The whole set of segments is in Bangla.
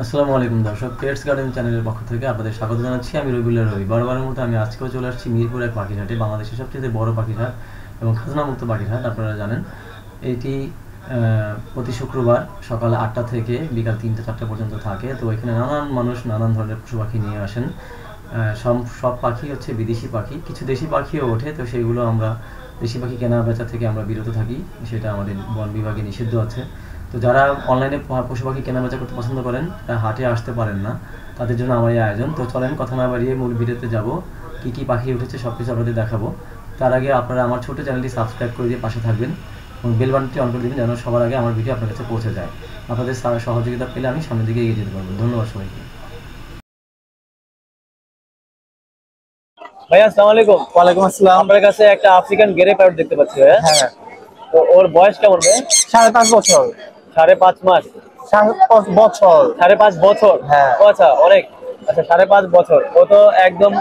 আসসালামু আলাইকুম দর্শক, পেটস গার্ডেন চ্যানেলের পক্ষ থেকে আপনাদের স্বাগত জানাচ্ছি। আমি রবিউল্লাহ রবি। বারবারের মতো আমি আজকেও চলে আসছি মিরপুর এক পাখির হাটে, বাংলাদেশের সবচেয়ে বড় পাখির হাট এবং খাজনামুক্ত পাখির হাট। আপনারা জানেন এটি প্রতি শুক্রবার সকাল 8টা থেকে বিকাল 3টা-4টা পর্যন্ত থাকে। তো এখানে নানান মানুষ নানান ধরনের পশু পাখি নিয়ে আসেন। সব পাখি হচ্ছে বিদেশি পাখি, কিছু দেশি পাখিও ওঠে। তো সেগুলো আমরা দেশি পাখি কেনা বেচা থেকে আমরা বিরত থাকি, সেটা আমাদের বন বিভাগে নিষিদ্ধ আছে। তো যারা অনলাইনে পশু পাখি কেনাবেচা করতে পছন্দ করেন, তারা হাটে আসতে পারেন না, তাদের জন্য আমার এই আয়োজন। তো চলেন কথা না বাড়িয়ে মূল ভিডিওতে যাব। কী কী পাখি উঠেছে সব কিছু আপনাদের দেখাবো। তার আগে আপনারা আমার ছোটো চ্যানেলটি সাবস্ক্রাইব করে দিয়ে পাশে থাকবেন এবং বেল বাটনটি অন করে দেবেন, যেন সবার আগে আমার ভিডিও আপনার কাছে পৌঁছে যায়। আপনাদের সহযোগিতা পেলে আমি সামনের দিকে এগিয়ে যেতে পারবো। ধন্যবাদ সবাইকে। ভাইয়া আসসালামু আলাইকুম। ওয়ালাইকুম আসসালাম। আপনার কাছে একটা আফ্রিকান গ্রে প্যারট দেখতে পাচ্ছি। হ্যাঁ, তো ওর বয়স কেমন? 5.5 বছর। 5.5 মাস? 5.5 বছর। 5.5 বছর? হ্যাঁ। ও আচ্ছা, অনেক। আচ্ছা, 5.5 বছর। ও তো একদম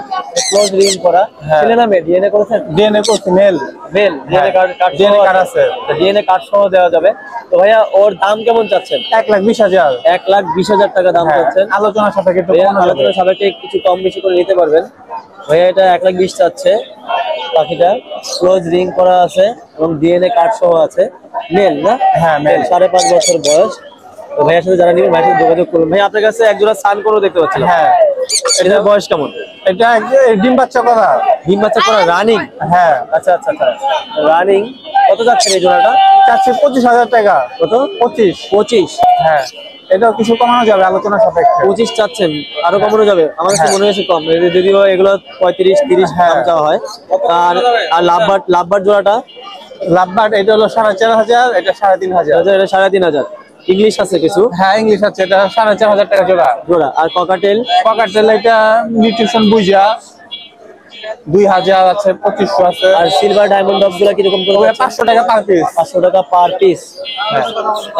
ক্লোজ রিং করা। ছেলে না মেয়ে? ডিএনএ করেছেন? ডিএনএ করছি, male. DNA card DNA card আছে। ডিএনএ কার্ড সহ দেওয়া যাবে। তো ভাইয়া ওর দাম কেমন চাচ্ছেন? 1,20,000। 1,20,000 টাকা দাম চাচ্ছেন। আলোচনা সাপেক্ষে একটু আলোচনা সাপেক্ষে কিছু কম বেশি করে নিতে পারবেন। ভাইয়া এটা 1,20,000 চাচ্ছে। পাখিটা ক্লোজ রিং করা আছে এবং ডিএনএ কার্ড সহ আছে। মেল না? হ্যাঁ, মেল। 5.5 বছর বয়স। তো ভাইয়ার সাথে যারা নিবেন ভাইয়ের সাথে যোগাযোগ করুন। ভাই আপনার কাছে একজোড়া সানকোনও দেখতে পাচ্ছি। হ্যাঁ। এটার বয়স কেমন? এটা ডিম বাচ্চা করা। ডিম বাচ্চা করা রানিং? হ্যাঁ। আচ্ছা আচ্ছা আচ্ছা, রানিং। কত যাচ্ছেন এই জোড়াটা? চাচ্ছি 25,000 টাকা। কত? 25। হ্যাঁ, এটাও কিছু কমানো যাবে আলোচনা সাপেক্ষে। 25 চাচ্ছেন? আরো কমানো যাবে? আমার কাছে মনে হয়েছে কম, যদিও এগুলো 35-30 দাম চাওয়া হয়। আর লাভবার্ড জোড়াটা? লাভবার্ড এটা হলো 4,500, এটা 3,500। এটা 3,500। ইংলিশ আছে কিছু? হ্যাঁ, ইংলিশ আছে। এটা 4,500 টাকা জোড়া। আর ককাটেল? ককাটেল এটা নিউট্রিশন বুঝা 2,000 আছে, 2,500 আছে। আর সিলভার ডায়মন্ড ডগ গুলা কিরকম করে? 500 টাকা পার পিস। 500 টাকা পার পিস।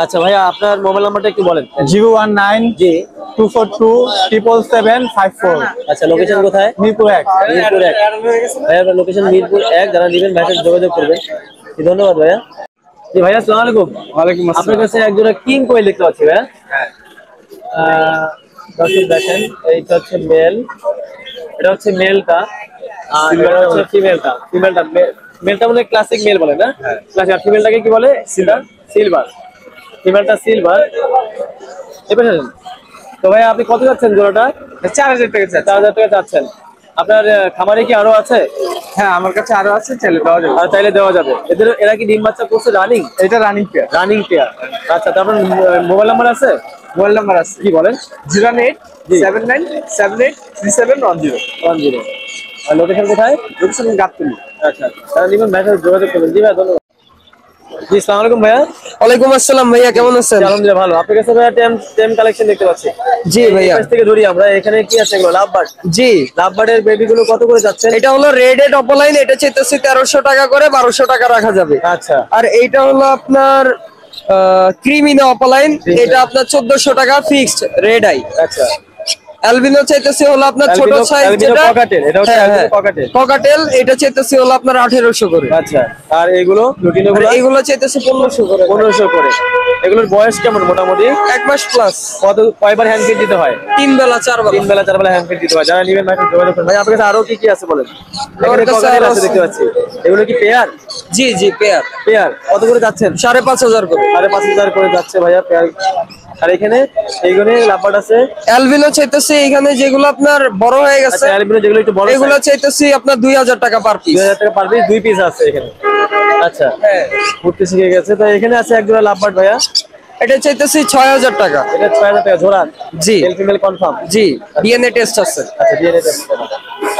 আচ্ছা ভাইয়া, আপনার মোবাইল নাম্বারটা একটু বলেন। 019 জি 242 77754। আচ্ছা, লোকেশন কোথায়? মিরপুর 1। মিরপুর 1। ভাইয়া আপনার লোকেশন মিরপুর 1। যারা নেবেন ভাইয়ের সাথে যোগাযোগ করবেন। ধন্যবাদ ভাইয়া। জি ভাইয়া আসসালামু আলাইকুম। ওয়ালাইকুম আসসালাম। আপনার কাছে একজোড়া কিং কোয়েল দেখতে পাচ্ছি ভাইয়া। দর্শক দেখেন, এইটা হচ্ছে মেল, এটা হচ্ছে মেলটা, আর এটা হচ্ছে ফিমেলটা। মেলটা মানে ক্লাসিক মেল বলে না? ক্লাসিক। আর ফিমেলটাকে কি বলে? সিলভার। ফিমেলটা সিলভার। এবার তো ভাই আপনি কত যাচ্ছেন জোড়াটা? 4,000 টাকা। 4,000 টাকা যাচ্ছেন। আপনার খামারে কি আরো আছে? হ্যাঁ, আমার কাছে আরো আছে, চাইলে দেওয়া যাবে। আর চাইলে দেওয়া যাবে। এরা কি ডিম বাচ্চা করছে রানিং? এটা রানিং পেয়ার। Running pair. আচ্ছা, তারপর মোবাইল নাম্বার আছে? মোবাইল নাম্বার আছে। কি বলেন? 08797610110। আর লোকেশন কোথায়? লোকেশন গাবতলী। আচ্ছা, তারা নিবেন ভাইয়ের সাথে যোগাযোগ করবেন। জি ভাই, ধন্যবাদ। জি আসসালামু আলাইকুম ভাইয়া। ওয়ালাইকুম আসসালাম ভাইয়া, কেমন আছেন? আলহামদুলিল্লাহ ভালো। আপনার কাছে ভাইয়া টেম কালেকশন দেখতে পাচ্ছি। জি ভাইয়া। কাছ থেকে ধরি আমরা। এখানে কি আছে এগুলো? লাভবার্ড? জি, লাভবার্ডের বেবি গুলো কত করে যাচ্ছেন? এটা হলো রেড এড অপলাইন, এটা চাইতেছি 1300 টাকা করে, 1200 টাকা রাখা যাবে। আচ্ছা। আর এইটা হলো আপনার ক্রিমিনো অপলাইন, এটা আপনার 1400 টাকা ফিক্সড রেড আই। আচ্ছা। অ্যালবিনো চাইতেছি হলো আপনার ছোট সাইজ, যেটা ককাটেল, এটা হচ্ছে ককাটেল। ককাটেল, এটা চাইতেছি হলো আপনার 1800 করে। আচ্ছা। আর এগুলো লুটিনোগুলো? এইগুলো চাইতেছি 1500 করে। 1500 করে। এগুলোর বয়স কেমন মোটামুটি? 1 মাস প্লাস। কয়বার হ্যান্ড ফিড দিতে হয়? 3 বেলা 4 বেলা। 3 বেলা 4 বেলা হ্যান্ড ফিড দিতে হয়। যারা নিবেন ভাই যোগাযোগ করুন। ভাই আপনার কাছে আরো কি কি আছে বলেন? এখানে ককাটেল আছে দেখতে পাচ্ছি। এগুলো কি পেয়ার? জি জি, পেয়ার। কত করে যাচ্ছেন? 5,500 করে। 5,500 করে যাচ্ছে ভাইয়া পেয়ার। আর এখানে এইগুলো লাভবার্ড আছে? অ্যালবিনো চাইতেছি এখানে যেগুলো আপনার বড় হয়ে গেছে, আচ্ছা, অ্যালবিনো যেগুলো একটু বড়, এগুলো চাইতেছি আপনার 2,000 টাকা পার পিস। 2,000 টাকা পার পিস, 2 পিস আছে এখানে। আচ্ছা, ঘুরতে শিখে গেছে। তো এখানে আছে একজোড়া লাভবার্ড ভাইয়া। এটা চাইতেছি 6,000 টাকা। এটা 6,000 টাকা জোড়া? জি। Male female confirm? জি, ডিএনএ টেস্ট আছে। আচ্ছা, ডিএনএ টেস্ট।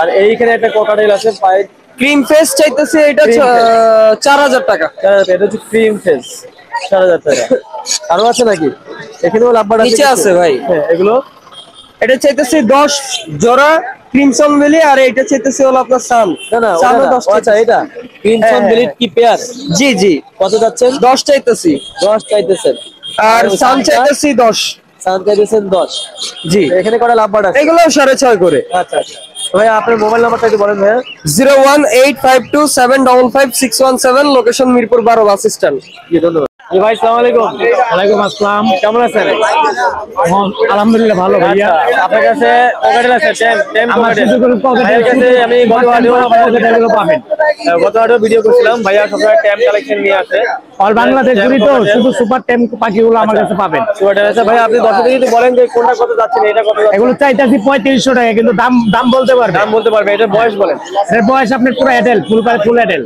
আর এইখানে একটা ককাটেল আছে পাই। ক্রিম ফেস চাইতেছি এটা 4,000 টাকা। 4,000 টাকা। এটা হচ্ছে ক্রিম ফেস, 4,000 টাকা। আরো আছে নাকি? এখানেও লাভবার্ড আছে? নিচে আছে ভাই। হ্যাঁ, এগুলো? এটা চাইতেছি 10 জোড়া ক্রিমসন বেলি, আর এটা চাইতেছি হলো আপনার সান। না, সানও 10। 10। আচ্ছা, এটা ক্রিমসন বিলিট কি পেয়ার? জি জি। কত যাচ্ছেন? 10 চাইতেছি। 10 চাইতেছেন। আর সান চাইতেছি 10। সান চাইতেছেন 10। জি। এখানে কটা লাভবার্ড আছে? এগুলো 6.5 করে। আচ্ছা আচ্ছা। ভাইয়া আপনার মোবাইল নাম্বারটা একটু বলেন ভাইয়া। 01852755617, লোকেশন মিরপুর 12 বাস স্ট্যান্ড। জি, ধন্যবাদ। ভাই আসসালামু আলাইকুম। ওয়ালাইকুম আসসালাম। কেমন আছেন? আলহামদুলিল্লাহ ভালো ভাইয়া। আপনার কাছে ককাটেল আছে? টেম আমার ককাটেল। শুধু ভাইয়ের কাছে আমি গত ককাটেলগুলো পাবেন। ভিডিও করছিলাম, ভাইয়া সবসময় টেম কালেকশন নিয়ে আসে। অল বাংলাদেশ ঘুরি তো, শুধু সুপার টেম পাখিগুলো আমার কাছে পাবেন। সুপার আছে ভাই, আপনি দর্শকদের যদি বলেন যে কোনটা কত যাচ্ছে, এটা কত যাচ্ছে? এগুলো চাইতেছি 3500 টাকা, কিন্তু দাম বলতে পারবে। দাম বলতে পারবে। এটা বয়স বলেন। এর বয়স আপনার পুরো এডেল, ফুল এডেল।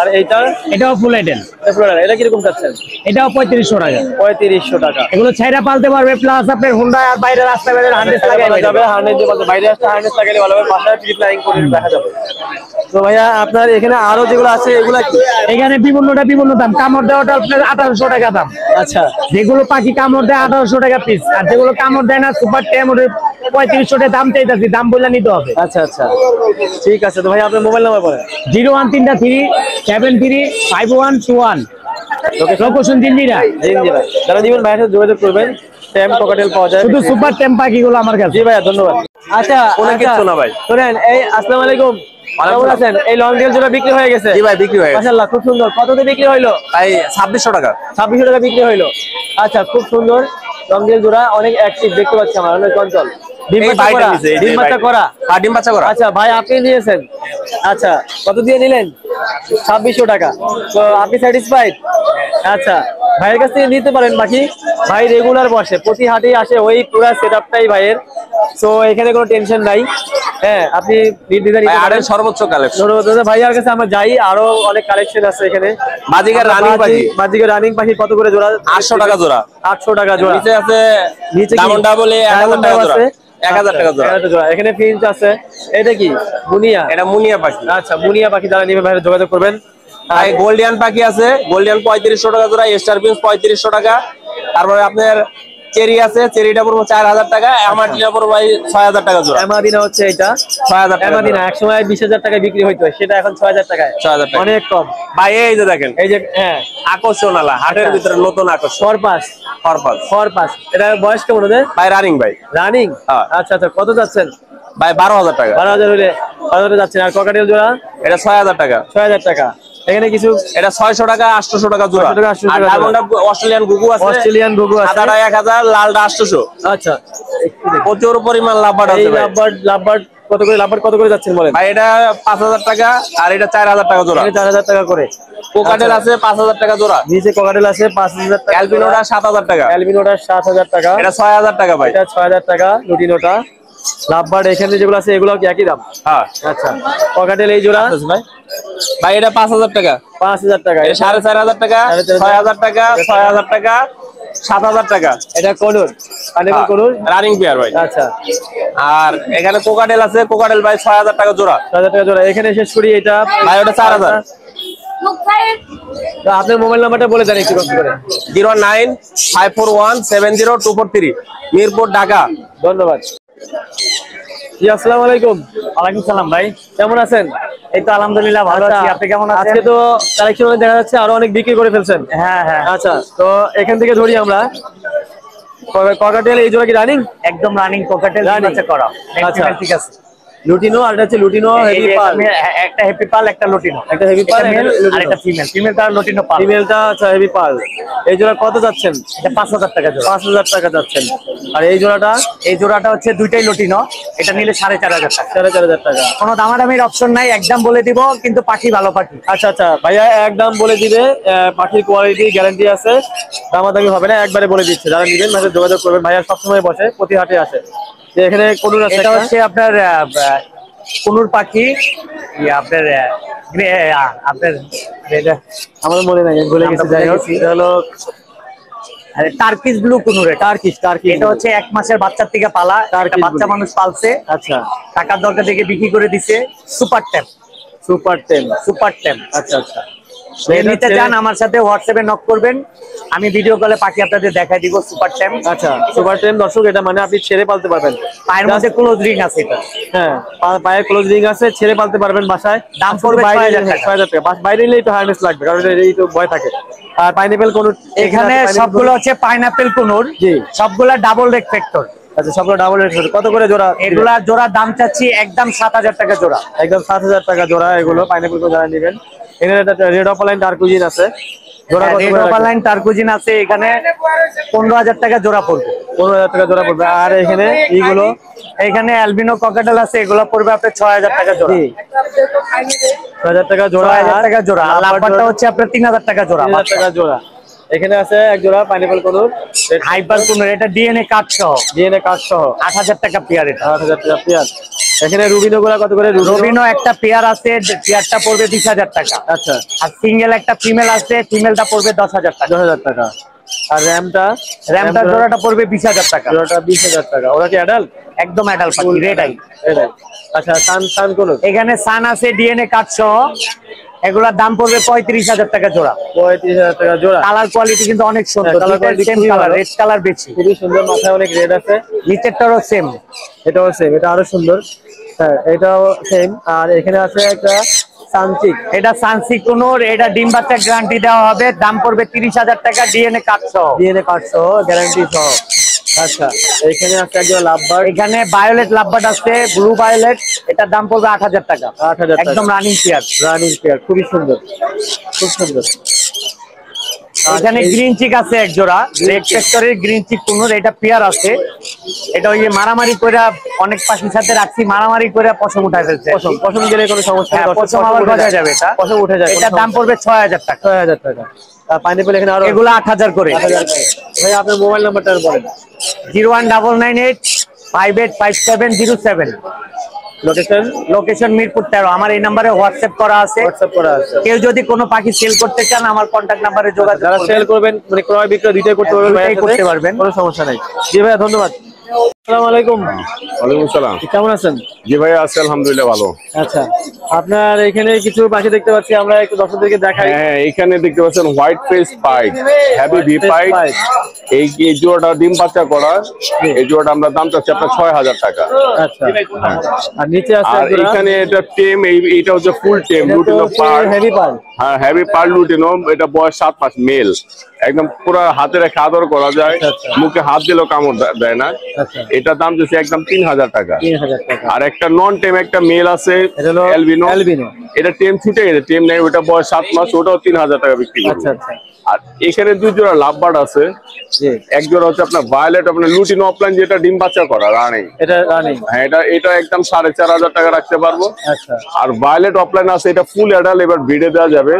আর এইটা এটাও ফুল এডেল। এটা কিরকম যাচ্ছেন? এটাও 3500 টাকা। 3500 টাকা। এগুলো ছাইরা পালতে পারবে, প্লাস আপনার হুন্ডা আর বাইরে রাস্তা বের হান্ড্রেড লাগাই যাবে। হার্নেস দিয়ে বলতে বাইরে আসতে হার্নেস লাগালে ভালো হবে, বাসায় ট্রিপ লাইন করে দেখা যাবে। তো ভাইয়া আপনার এখানে আরো যেগুলো আছে এগুলা কি? এখানে বিভিন্ন দাম। কামড় দেওয়াটা আপনার 1800 টাকা দাম। আচ্ছা, যেগুলো পাখি কামড় দেয় 1800 টাকা পিস, আর যেগুলো কামড় দেয় না সুপার টেম ওটা 3500 টাকা দাম চাইতেছি, দাম বলে নিতে হবে। আচ্ছা আচ্ছা, ঠিক আছে। তো ভাই আপনার মোবাইল নাম্বার বলেন। 013735121 লোকেশন জিঞ্জিরা। যারা নিবেন ভাইয়ের সাথে যোগাযোগ করবেন। টেম ককাটেল পাওয়া যায়, শুধু সুপার টেম পাখিগুলো আমার কাছে। জি ভাইয়া, ধন্যবাদ। আচ্ছা, কোনো কিছু না ভাই। শুনেন, এই আসসালামু আলাইকুম, কেমন আছেন? এই লং টেল জোড়া বিক্রি হয়ে গেছে? জি ভাই, বিক্রি হয়ে গেছে। মাশাআল্লাহ, খুব সুন্দর। কততে বিক্রি হইলো? ভাই 2600 টাকা। 2600 টাকা বিক্রি হইলো। আচ্ছা, খুব সুন্দর লং টেল জোড়া, অনেক অ্যাক্টিভ দেখতে পাচ্ছি আমরা, অনেক চঞ্চল। ডিম বাচ্চা করা। আর ডিম বাচ্চা করা। আচ্ছা ভাই, আপনি নিয়েছেন? আচ্ছা, কত দিয়ে নিলেন? 2600 টাকা। তো আপনি স্যাটিসফাইড? আচ্ছা, ভাইয়ের কাছ থেকে নিতে পারেন পাখি। ভাই রেগুলার বসে, প্রতি হাটেই আসে, ওই পুরো সেটআপটাই ভাইয়ের। তো এখানে কোনো টেনশন নাই। হ্যাঁ, আপনি আরের সর্বোচ্চ কালেকশন। ভাইয়ার কাছে আমরা যাই, আরো অনেক কালেকশন আছে এখানে। বাজিকার রানিং পাখি। বাজিকার রানিং পাখি কত করে জোড়া? 800 টাকা জোড়া। 800 টাকা জোড়া। নিচে আছে নিচে ডাবল ডাবল 1000 টাকা জোড়া। 1000 টাকা জোড়া। এখানে ফিঞ্চ আছে। এটা কি? মুনিয়া। এটা মুনিয়া পাখি। আচ্ছা, মুনিয়া পাখি যারা নিবে ভাইরা যোগাযোগ করবেন। ভাই গোল্ডিয়ান পাখি আছে, গোল্ডিয়ান 3500 টাকা জোড়া, স্টার প্রিন্স 3500 টাকা। তারপরে আপনার চেরি আছে, চেরিটা পড়বো 4000 টাকা, অ্যামাডিনা পড়বো ভাই 6000 টাকা জোড়া। অ্যামাডিনা হচ্ছে এটা 6000 টাকা। অ্যামাডিনা একসময় 20000 টাকায় বিক্রি হইতো, সেটা এখন 6000 টাকায়। 6000 টাকা, অনেক কম ভাই। এই যে দেখেন, এই যে, হ্যাঁ, আকর্ষণ আলা হাটের ভিতরে নতুন আকর্ষণ। ফরপাস। এটা বয়স কেমন ওদের? ভাই রানিং ভাই। রানিং। হ্যাঁ। আচ্ছা আচ্ছা, কত যাচ্ছেন? ভাই 12000 টাকা। 12000 হলে কত যাচ্ছেন? আর ককাটেল জোড়া? এটা 6000 টাকা। 6000 টাকা। এখানে কিছু এটা 600 টাকা, 800 টাকা জোড়া। 800 টাকা, 800 আর টাকা ডায়মন্ডটা অস্ট্রেলিয়ান গুগু আছে। অস্ট্রেলিয়ান গুগু আছে। সাদাটা 1000, লালটা 800। আচ্ছা, প্রচুর পরিমাণ লাভবার্ড আছে ভাই। লাভবার্ড কত করে যাচ্ছেন বলেন? ভাই এটা 5000 টাকা, আর এটা 4000 টাকা জোড়া। 4000 টাকা করে। কোকাটেল আছে 5000 টাকা জোড়া। নিচে কোকাটেল আছে 5000 টাকা। অ্যালবিনোটা 7000 টাকা। অ্যালবিনোটা 7000 টাকা। এটা 6000 টাকা ভাই। এটা 6000 টাকা। লুটিনোটা, লাভবার্ড এখানে যেগুলো আছে এগুলো কি একই দাম? হ্যাঁ। আচ্ছা, কোকাটেল এই জোড়া ভাই ভাই এটা 5000 টাকা। 5000 টাকা। এটা 4500 টাকা, 6000 টাকা, 6000 টাকা, 7000 টাকা। এটা কোনুর, কানেবল কোনুর রানিং পেয়ার ভাই। আচ্ছা, আর এখানে কোকাটেল আছে, কোকাটেল ভাই 6000 টাকা জোড়া। 6000 টাকা জোড়া। এখানে শেষ করি এটা ভাই ওটা 4000। তো আপনার মোবাইল নাম্বারটা বলে দেন একটু কষ্ট করে। 09541702443, মিরপুর, ঢাকা। ধন্যবাদ। জি, আসসালামু আলাইকুম। ওয়ালাইকুম সালাম ভাই। কেমন আছেন? এই তো আলহামদুলিল্লাহ ভালো আছি, আপনি কেমন আছেন? আজকে তো কালেকশন দেখা যাচ্ছে আরো অনেক বিক্রি করে ফেলছেন। হ্যাঁ হ্যাঁ, আচ্ছা, তো এখান থেকে ধরি আমরা। ককাটেল এই জোড়া কি রানিং? একদম রানিং কোকাটেল বাচ্চা করা। আচ্ছা, ঠিক আছে। লুটিনো, আর এটা হচ্ছে লুটিনো হেভি পাল। একটা হেভি পাল, একটা লুটিনো। একটা হেভি পাল, মেল আর একটা ফিমেল। ফিমেলটা লুটিনো পাল। ফিমেলটা আচ্ছা হেভি পাল। এই জোড়া কত যাচ্ছেন? এটা 5000 টাকা জোড়া। 5000 টাকা যাচ্ছেন। আর এই জোড়াটা? এই জোড়াটা হচ্ছে দুইটাই লুটিনো, এটা নিলে 4500 টাকা। 4500 টাকা। কোনো দামাদামির অপশন নাই, একদম বলে দিব, কিন্তু পাখি ভালো পাখি। আচ্ছা আচ্ছা, ভাইয়া একদম বলে দিবে, পাখির কোয়ালিটি গ্যারান্টি আছে, দামাদামি হবে না, একবারে বলে দিচ্ছে। যারা নিবেন ভাইয়া যোগাযোগ করবেন। ভাইয়া সবসময় বসে, প্রতি হাটে আসে। এখানে কোনুর আছে, এটা হচ্ছে আপনার কোনুর পাখি, আপনার আপনার এটা আমার মনে নাই, বলে গেছি। যাই হোক, এটা হলো টার্কিশ ব্লু কোনুর। টার্কিশ। এটা হচ্ছে 1 মাসের বাচ্চার থেকে পালা, একটা বাচ্চা মানুষ পালছে। আচ্ছা, টাকার দরকার থেকে বিক্রি করে দিছে। সুপার টেম। সুপার টেম। আচ্ছা আচ্ছা, নিতে চান আমার সাথে হোয়াটসঅ্যাপে নক করবেন, আমি ভিডিও কলে পাখি আপনাদের দেখাই দিব। সুপার টেম। আচ্ছা, সুপার টেম দর্শক, এটা মানে আপনি ছেড়ে পালতে পারবেন। পায়ের মধ্যে ক্লোজ রিং আছে এটা। হ্যাঁ, পায়ের ক্লোজ রিং আছে, ছেড়ে পালতে পারবেন বাসায়। দাম পড়বে 6000 টাকা। 6000 টাকা। বাইরে নিলে একটু হার্নেস লাগবে, কারণ এই তো ভয় থাকে। আর পাইনাপেল কোন? এখানে সবগুলো হচ্ছে পাইনাপেল কোনুর। জি, সবগুলা ডাবল রেড ফ্যাক্টর। আচ্ছা, সবগুলো ডাবল রেট। কত করে জোড়া? এগুলা জোড়া দাম চাচ্ছি একদম 7000 টাকা জোড়া। একদম 7000 টাকা জোড়া। এগুলো পাইনাপেল যারা নেবেন এখানে একটা রেড অপালাইন টার্কুজিন আছে, জোড়া কত রেড করে রাখবেন? অপালাইন টার্কুজিন আছে এখানে 15,000 টাকা জোড়া পড়বে। 15,000 টাকা জোড়া পড়বে। আর এখানে এইগুলো এখানে অ্যালবিনো ককাটেল আছে, এগুলো পড়বে আপনার 6,000 টাকা জোড়া। 6,000 টাকা জোড়া। 6,000 টাকা জোড়া। আর লাভবারটা হচ্ছে আপনার 3,000 টাকা জোড়া। 3,000 টাকা জোড়া। এখানে আছে এক জোড়া পাইনাপল কোনুর, হাইপার কোন, এটা ডিএনএ কার্ড সহ, ডিএনএ কার্ড সহ 8,000 টাকা পেয়ার। এটা 8,000 টাকা পেয়ার। এখানে রুবিনো গুলা কত করে? রবিনো একটা পেয়ার আছে, পেয়ারটা পড়বে 20,000 টাকা। আচ্ছা, আর সিঙ্গেল একটা ফিমেল আছে, ফিমেলটা পড়বে 10,000 টাকা। 10,000 টাকা। আর র্যামটা জোড়াটা পড়বে 20,000 টাকা। জোড়াটা 20,000 টাকা। ওরা কি অ্যাডাল্ট? একদম অ্যাডাল্ট পাখি, রেড আই। আচ্ছা, সান কোন? এখানে সান আছে ডিএনএ কার্ড সহ, এগুলোর দাম পড়বে 35,000 টাকা জোড়া। 35,000 টাকা জোড়া। কালার কোয়ালিটি কিন্তু অনেক সুন্দর, কালার কোয়ালিটি সেম খুবই কালার, ভালো। রেড কালার বেশি, খুবই সুন্দর, মাথায় অনেক রেড আছে। নিচেরটারও সেম। এটাও সেম, এটা আরো সুন্দর। হ্যাঁ, এটাও সেম। আর এখানে আছে একটা সানচিক, এটা সানসিকুনোর, এটা ডিম বাচ্চা গ্যারান্টি দেওয়া হবে, দাম পড়বে 30,000 টাকা ডিএনএ কার্ড সহ। ডিএনএ কার্ড সহ, গ্যারান্টি সহ। আচ্ছা, এখানে আছে একজন লাভবার্ড। এখানে ভায়োলেট লাভবার্ড আছে, ব্লু ভায়োলেট, এটার দাম পড়বে 8,000 টাকা। 8,000 টাকা। একদম রানিং পেয়ার। রানিং পেয়ার, খুবই সুন্দর, খুব সুন্দর। এখানে গ্রিন চিক আছে এক জোড়া, রেড ফ্যাক্টরির গ্রিন চিক কুনুর, এটা পেয়ার আছে। এটা ওই যে মারামারি করে অনেক পাখির সাথে রাখছি, মারামারি করে পশম উঠায় ফেলছে। পশম গেলে কোনো সমস্যা নেই, পশম আবার গজা যাবে, এটা পশম উঠে যায়। এটার দাম পড়বে 6,000 টাকা। 6,000 টাকা। আর পাইনাপল এখানে আরো এগুলো 8,000 করে। 8,000 টাকা। ভাই আপনার মোবাইল নাম্বারটা বলেন। 01998585707। লোকেশন? লোকেশন মিরপুর 13। আমার এই নাম্বারে হোয়াটসঅ্যাপ করা আছে। হোয়াটসঅ্যাপ করা আছে। কেউ যদি কোনো পাখি সেল করতে চান আমার কন্টাক্ট নাম্বারে যোগাযোগ যারা সেল করবেন, মানে ক্রয় বিক্রয় দুইটাই করতে পারবেন, দুইটাই ভাইয়ের করতে সাথে পারবেন। কোনো সমস্যা নাই। জি ভাইয়া, ধন্যবাদ। আসসালামু আলাইকুম। ওয়ালাইকুম আসসালাম। কেমন আছেন? জি ভাই, আছি আলহামদুলিল্লাহ ভালো। আচ্ছা, আপনার এখানে কিছু পাখি দেখতে পাচ্ছি, আমরা একটু দর্শকদেরকে দেখাই। হ্যাঁ, এখানে দেখতে পাচ্ছেন হোয়াইট ফেস পাইট, হ্যাভি ভি পাইট। পাইট। এই জোড়াটা ডিম বাচ্চা করা, এই জোড়াটা আমরা দাম চাচ্ছি আপনার 6,000 টাকা। আচ্ছা, আর নিচে আছে আর এখানে এটা টেম, এইটা হচ্ছে ফুল টেম লুটিনো পার। হেভি পার। হ্যাঁ, হেভি পার লুটিনো। এটা বয়স 7 মাস, মেল। একদম পুরো হাতে রেখে আদর করা যায়, মুখে হাত দিলেও কামড় দেয় না। আচ্ছা, এটার দাম দিচ্ছে একদম 3,000 টাকা। 3,000 টাকা। আর একটা নন টেম একটা মেল আছে, এটা হলো অ্যালবিনো। অ্যালবিনো। এটা টেম ছুটে গেছে, টেম নেই, ওটা বয়স 7 মাস, ওটাও 3,000 টাকা বিক্রি করবো। আচ্ছা, আচ্ছা। আর এখানে 2 জোড়া লাভবার্ড আছে। জি, এক জোড়া হচ্ছে আপনার ভায়োলেট, আপনার লুটিনো অফলাইন, যেটা ডিম বাচ্চা করা রানিং। এটা রানিং। হ্যাঁ, এটা একদম 4,500 টাকা রাখতে পারবো। আচ্ছা, আর ভায়োলেট অফলাইন আছে, এটা ফুল অ্যাডাল, এবার ভিড়ে দেওয়া যাবে।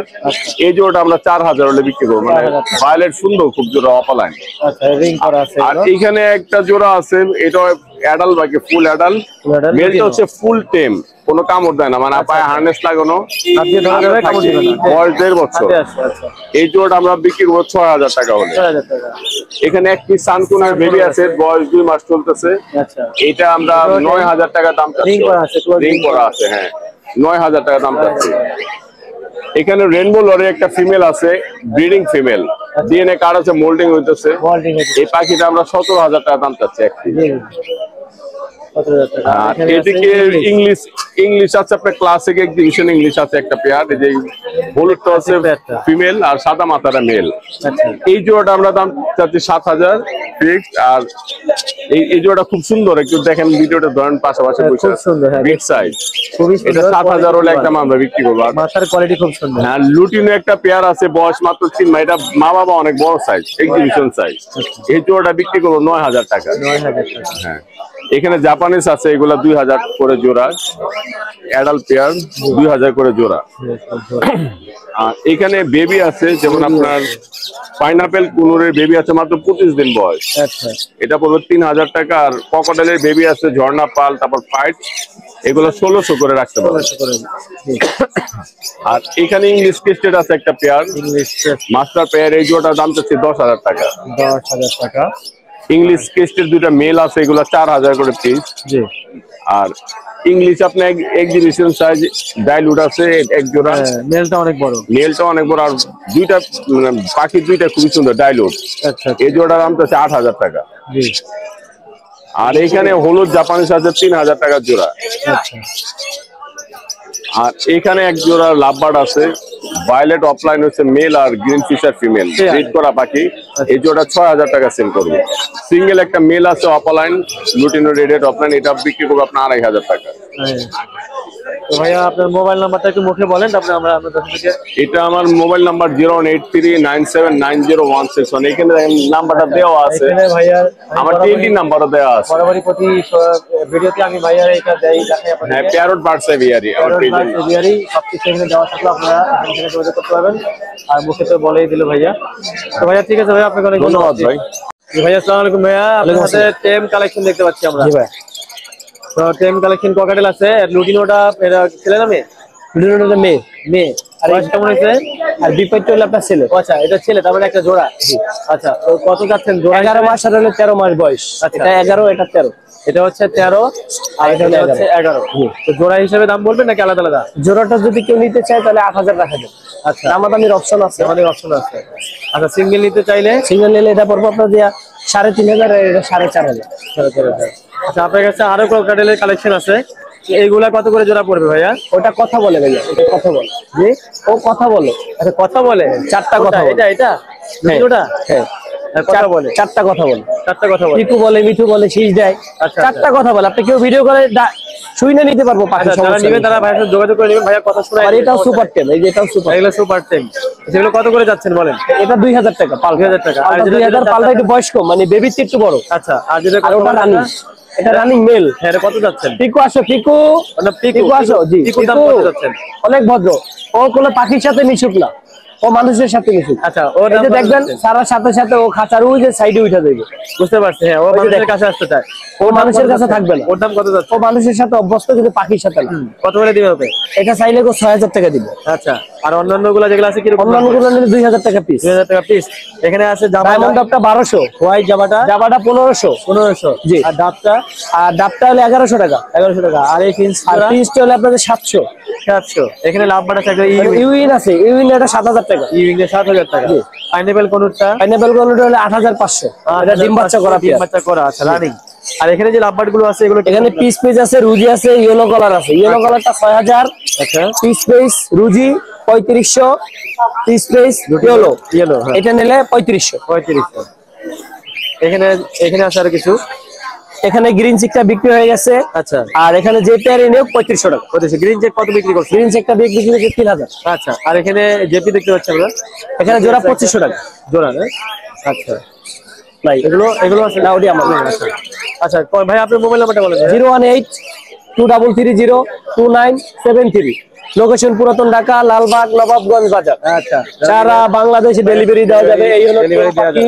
এই জোড়াটা আমরা 4,000 হলে বিক্রি করবো। মানে 4,000 টাকা। ভায়োলেট সুন্দর খুব জোড়া অফলাইন। আচ্ছা, রিং করা আছে আর এগুলো। এইখানে একটা জোড়া আছে, এটা অ্যাডাল বাকি, ফুল অ্যাডাল। Full adult, মেলটা লুটিনো। হচ্ছে ফুল টেম, কোনো কামড় দেয় না, মানে পায়ে হার্নেস লাগানো, হাত দিয়ে ধরা যাবে, কামড় দিবে না। বয়স 1.5 বছর। হাতে আছে, আচ্ছা, এই জোড়াটা আমরা বিক্রি করবো 6,000 টাকা হলে। 6,000 টাকা। এখানে এক পিস সানকুনার বেবি আছে, বয়স 2 মাস চলতেছে। আচ্ছা, এটা আমরা 9,000 টাকা দাম চাচ্ছি। রিং করা আছে, রিং করা আছে, হ্যাঁ, 9,000 টাকা দাম চাচ্ছি। এখানে রেনবো লরি একটা ফিমেল আছে, ব্রিডিং ফিমেল, ডিএনএ কার্ড আছে, মোল্ডিং হইতেছে। বল্টিং হচ্ছে। এই পাখিটা আমরা 17,000 টাকা দাম চাচ্ছি এক পিস। জি, 17,000 টাকা। আর এখানে আছে এদিকে ইংলিশ। ইংলিশ আছে আপনার ক্লাসিক এক্সিবিশন ইংলিশ আছে একটা পেয়ার। এই যে হলুদটা আছে পেয়ারটা। ফিমেল আর সাদা মাথাটা মেল। আচ্ছা, এই জোড়াটা আমরা দাম চাচ্ছি 7,000 ফিক্সড। আর এই জোড়াটা খুব সুন্দর, একটু দেখেন ভিডিওটা ধরেন পাশাপাশি হ্যাঁ, বসে খুব সুন্দর, হ্যাঁ, বিগ সাইজ। খুবই এটা সুন্দর। 7,000 হলে একদম আমরা বিক্রি করবো। আর মাথার কোয়ালিটি খুব সুন্দর। হ্যাঁ, লুটিনো একটা পেয়ার আছে, বয়স মাত্র 3 মাস। এটা মা বাবা অনেক বড় সাইজ, এক্সিবিশন সাইজ। এই জোড়াটা বিক্রি করবো 9,000 টাকা। 9,000 টাকা। হ্যাঁ, এখানে জাপানিজ আছে, এগুলা 2,000 করে জোড়া, অ্যাডাল্ট পেয়ার 2,000 করে জোড়া। আর এখানে বেবি আছে, যেমন আপনার পাইনাপেল কুনুরের বেবি আছে মাত্র 25 দিন বয়স, আচ্ছা, এটা পড়বে 3,000 টাকা। আর ক্রোকোডাইলের বেবি আছে, ঝর্ণা পাল, তারপর ফাইট, এগুলো 1600 করে রাখতে পারবে। 1600 করে। জি, আর এখানে ইংলিশ ক্রিস্টেড আছে একটা পেয়ার, ইংলিশ মাস্টার পেয়ার। এই জোড়াটার দাম চাচ্ছি 10,000 টাকা। 10,000 টাকা। ইংলিশ ক্রিস্টেড 2টা মেল আছে, এগুলো 4,000 করে পিস। জি, আর ইংলিশ আপনার এক্সিবিশন সাইজ ডাইলুট আছে এক জোড়া, হ্যাঁ, মেলটা অনেক বড়। মেলটা অনেক বড়। আর দুইটা পাখি দুইটা খুবই সুন্দর ডাইলুট। আচ্ছা, এই জোড়ার দাম চাচ্ছে 8,000 টাকা। জি, আর এখানে হলুদ জাপানিজ আছে 3,000 টাকার জোড়া। আচ্ছা, আর এখানে এক জোড়া লাভবার্ড আছে, ভায়োলেট অফলাইন হচ্ছে মেল আর গ্রিন ফিশার ফিমেল, ব্রিড করা পাখি। এই জোড়া 6,000 টাকা সেল করবে। সিঙ্গেল একটা মেল আছে অফলাইন, লুটিনো রেডেড অফলাইন, এটা বিক্রি করবো আপনার 2,500 টাকা। হ্যাঁ। তো ভাইয়া আপনার মোবাইল নাম্বারটা একটু মুখে বলেন, তারপরে আমরা আপনার কাছ থেকে। এটা আমার মোবাইল নাম্বার 01839790161। এখানে নাম্বারটা দেওয়া আছে, এখানে ভাইয়ার আমার 3টি নাম্বারও দেওয়া আছে। বরাবরই প্রতি ভিডিওতে আমি ভাইয়ার এটা দেখাই আপনাদের। হ্যাঁ, প্যারট বার্ডস এভিয়ারি আমার পেজে। এভিয়ারি সবকিছু এখানে দেওয়া থাকলে আপনারা এখান থেকে যোগাযোগ করতে পারবেন। আর মুখে তো বলেই দিল ভাইয়া। তো ভাইয়া ঠিক আছে ভাইয়া, আপনাকে অনেক ধন্যবাদ ভাই। ভাইয়া আসসালামু আলাইকুম ভাইয়া। আপনার হাতে টেম কালেকশন দেখতে পাচ্ছি আমরা। জি ভাই। তো টেম কালেকশন ককাটেল আছে, লুটিনোটা এটা ছেলে না মেয়ে? লুটিনোটা মেয়ে। মেয়ে। আর বয়স কেমন হয়েছে? আর বিপরীতটা হলো আপনার ছেলে। আচ্ছা, এটা ছেলে, তার মানে একটা জোড়া। আচ্ছা, তো কত যাচ্ছেন জোড়া? 11 মাস আর হলো 13 মাস বয়স। আচ্ছা। এটা 11, এটা 13। এটা হচ্ছে 13 আর এটা হচ্ছে 11। তো জোড়া হিসেবে দাম বলবেন নাকি আলাদা আলাদা? জোড়াটা যদি কেউ নিতে চায় তাহলে 8000 রাখা যাবে। আচ্ছা, দামাদামির অপশন আছে। আমাদের অপশন আছে। আচ্ছা, সিঙ্গেল নিতে চাইলে সিঙ্গেল নিলে এটা পড়বো আপনার দিয়া 3500 আর এটা 4500। আচ্ছা, আপনার কাছে আরো ক্রোকোডাইলের কালেকশন আছে, এইগুলা কত করে জোড়া পড়বে ভাইয়া? ওটা কথা বলে ভাইয়া, এটা কথা বলে। জি, ও কথা বলে। আচ্ছা, কথা বলে। 4টা কথা বলে। এটা হ্যাঁ। ওটা হ্যাঁ, কথা বলে। 4টা কথা বলে। 4টা কথা বলে। টিকু বলে, মিঠু বলে, শীষ দেয়। আচ্ছা, 4টা কথা বলে। আপনি কেউ ভিডিও করে শুনে নিতে পারবো পাখি। আচ্ছা, যারা নেবেন তারা ভাইয়ের সাথে যোগাযোগ করে নেবেন, ভাইয়া কথা শোনায়। আর এটাও সুপার টেম, এই যে এটাও সুপার। এগুলো সুপার টেম। সেগুলো কত করে যাচ্ছেন বলেন? এটা 2000 টাকা পাল। 2000 টাকা। আর 2000 পালটা একটু বয়স কম, মানে বেবির চেয়ে একটু বড়। আচ্ছা, আর যেটা আর ওটা রানিং। এটা রানিং মেল। হ্যাঁ, এটা কত যাচ্ছেন? পিকু আসো, পিকু। মানে পিকু আসো। জি, পিকুর দাম কত যাচ্ছেন? অনেক ভদ্র। ও কোনো পাখির সাথে মিশুক না, ও মানুষের সাথে মিশুক। আচ্ছা, ওর এই দাম যে কত দেখবেন যাচ্ছেন? সারার সাথে সাথে ও খাঁচার ওই যে সাইডে উঠে যাবে। বুঝতে পারছি। হ্যাঁ, ও ওই যে মানুষের দেখ- কাছে আসতে চায়। ও মানুষের কাছে থাকবে না। ওর দাম কত যাচ্ছে? ও মানুষের সাথে অভ্যস্ত, কিন্তু পাখির সাথে না। কত করে দিবে হবে? এটা চাইলে কেউ 6000 টাকা দিবে। আচ্ছা, আর অন্যান্য গুলা যেগুলো আছে কিরকম? অন্যান্য গুলো নিলে 2000 টাকা পিস। 2000 টাকা পিস। এখানে আছে ডায়মন্ড ডাবটা 1200, হোয়াইট জামাটা জাবাটা 1500, 1500। জি। আর ডাবটা আর ডাবটা হলো 1100 টাকা। 1100 টাকা। আর এই ফিন্স আর পিসটা হলো আপনাদের 700। 700। এখানে লাভ বাটা থাকবে ইউইন আছে, ইউইন এটা 7000 টাকা। ইউইং এর 7000 টাকা। জি। পাইনাপল কোনটা? পাইনাপেল কোনটা হলো 8500। এটা ডিম বাচ্চা করা ডিম পেয়ার। বাচ্চা করা আছে রানিং। আর এখানে যে লাভবার্ড গুলো আছে এগুলো এখানে পিস পিস আছে, রুজি আছে, ইয়েলো কালার আছে। ইয়েলো কালারটা 6000। আচ্ছা, পিস পিস রুজি 3500, পিস পিস ইয়েলো। ইয়েলো। হ্যাঁ, এটা নিলে 3500। 3500। এখানে এখানে আছে আর কিছু। এখানে গ্রিন চিকটা বিক্রি হয়ে গেছে। আচ্ছা, আর এখানে যে পেয়ারে নিয়োগ 3500 টাকা। কত গ্রিন চেক কত বিক্রি করছে? গ্রিন চিকটা বিক্রি হয়েছে 3000। আচ্ছা, আর এখানে জেপি দেখতে পাচ্ছি আমরা, এখানে জোড়া 2500 টাকা। জোড়া না? আচ্ছা, ভাই এগুলো এগুলো আছে না, ওটি আমার। আচ্ছা, আচ্ছা, ভাই আপনার মোবাইল নাম্বারটা বলেন। 018-2330-2973। লোকেশন পুরাতন ঢাকা, লালবাগ, নবাবগঞ্জ বাজার। আচ্ছা, সারা বাংলাদেশে ডেলিভারি দেওয়া যাবে। এই হলো ডেলিভারি দেওয়া পাখি।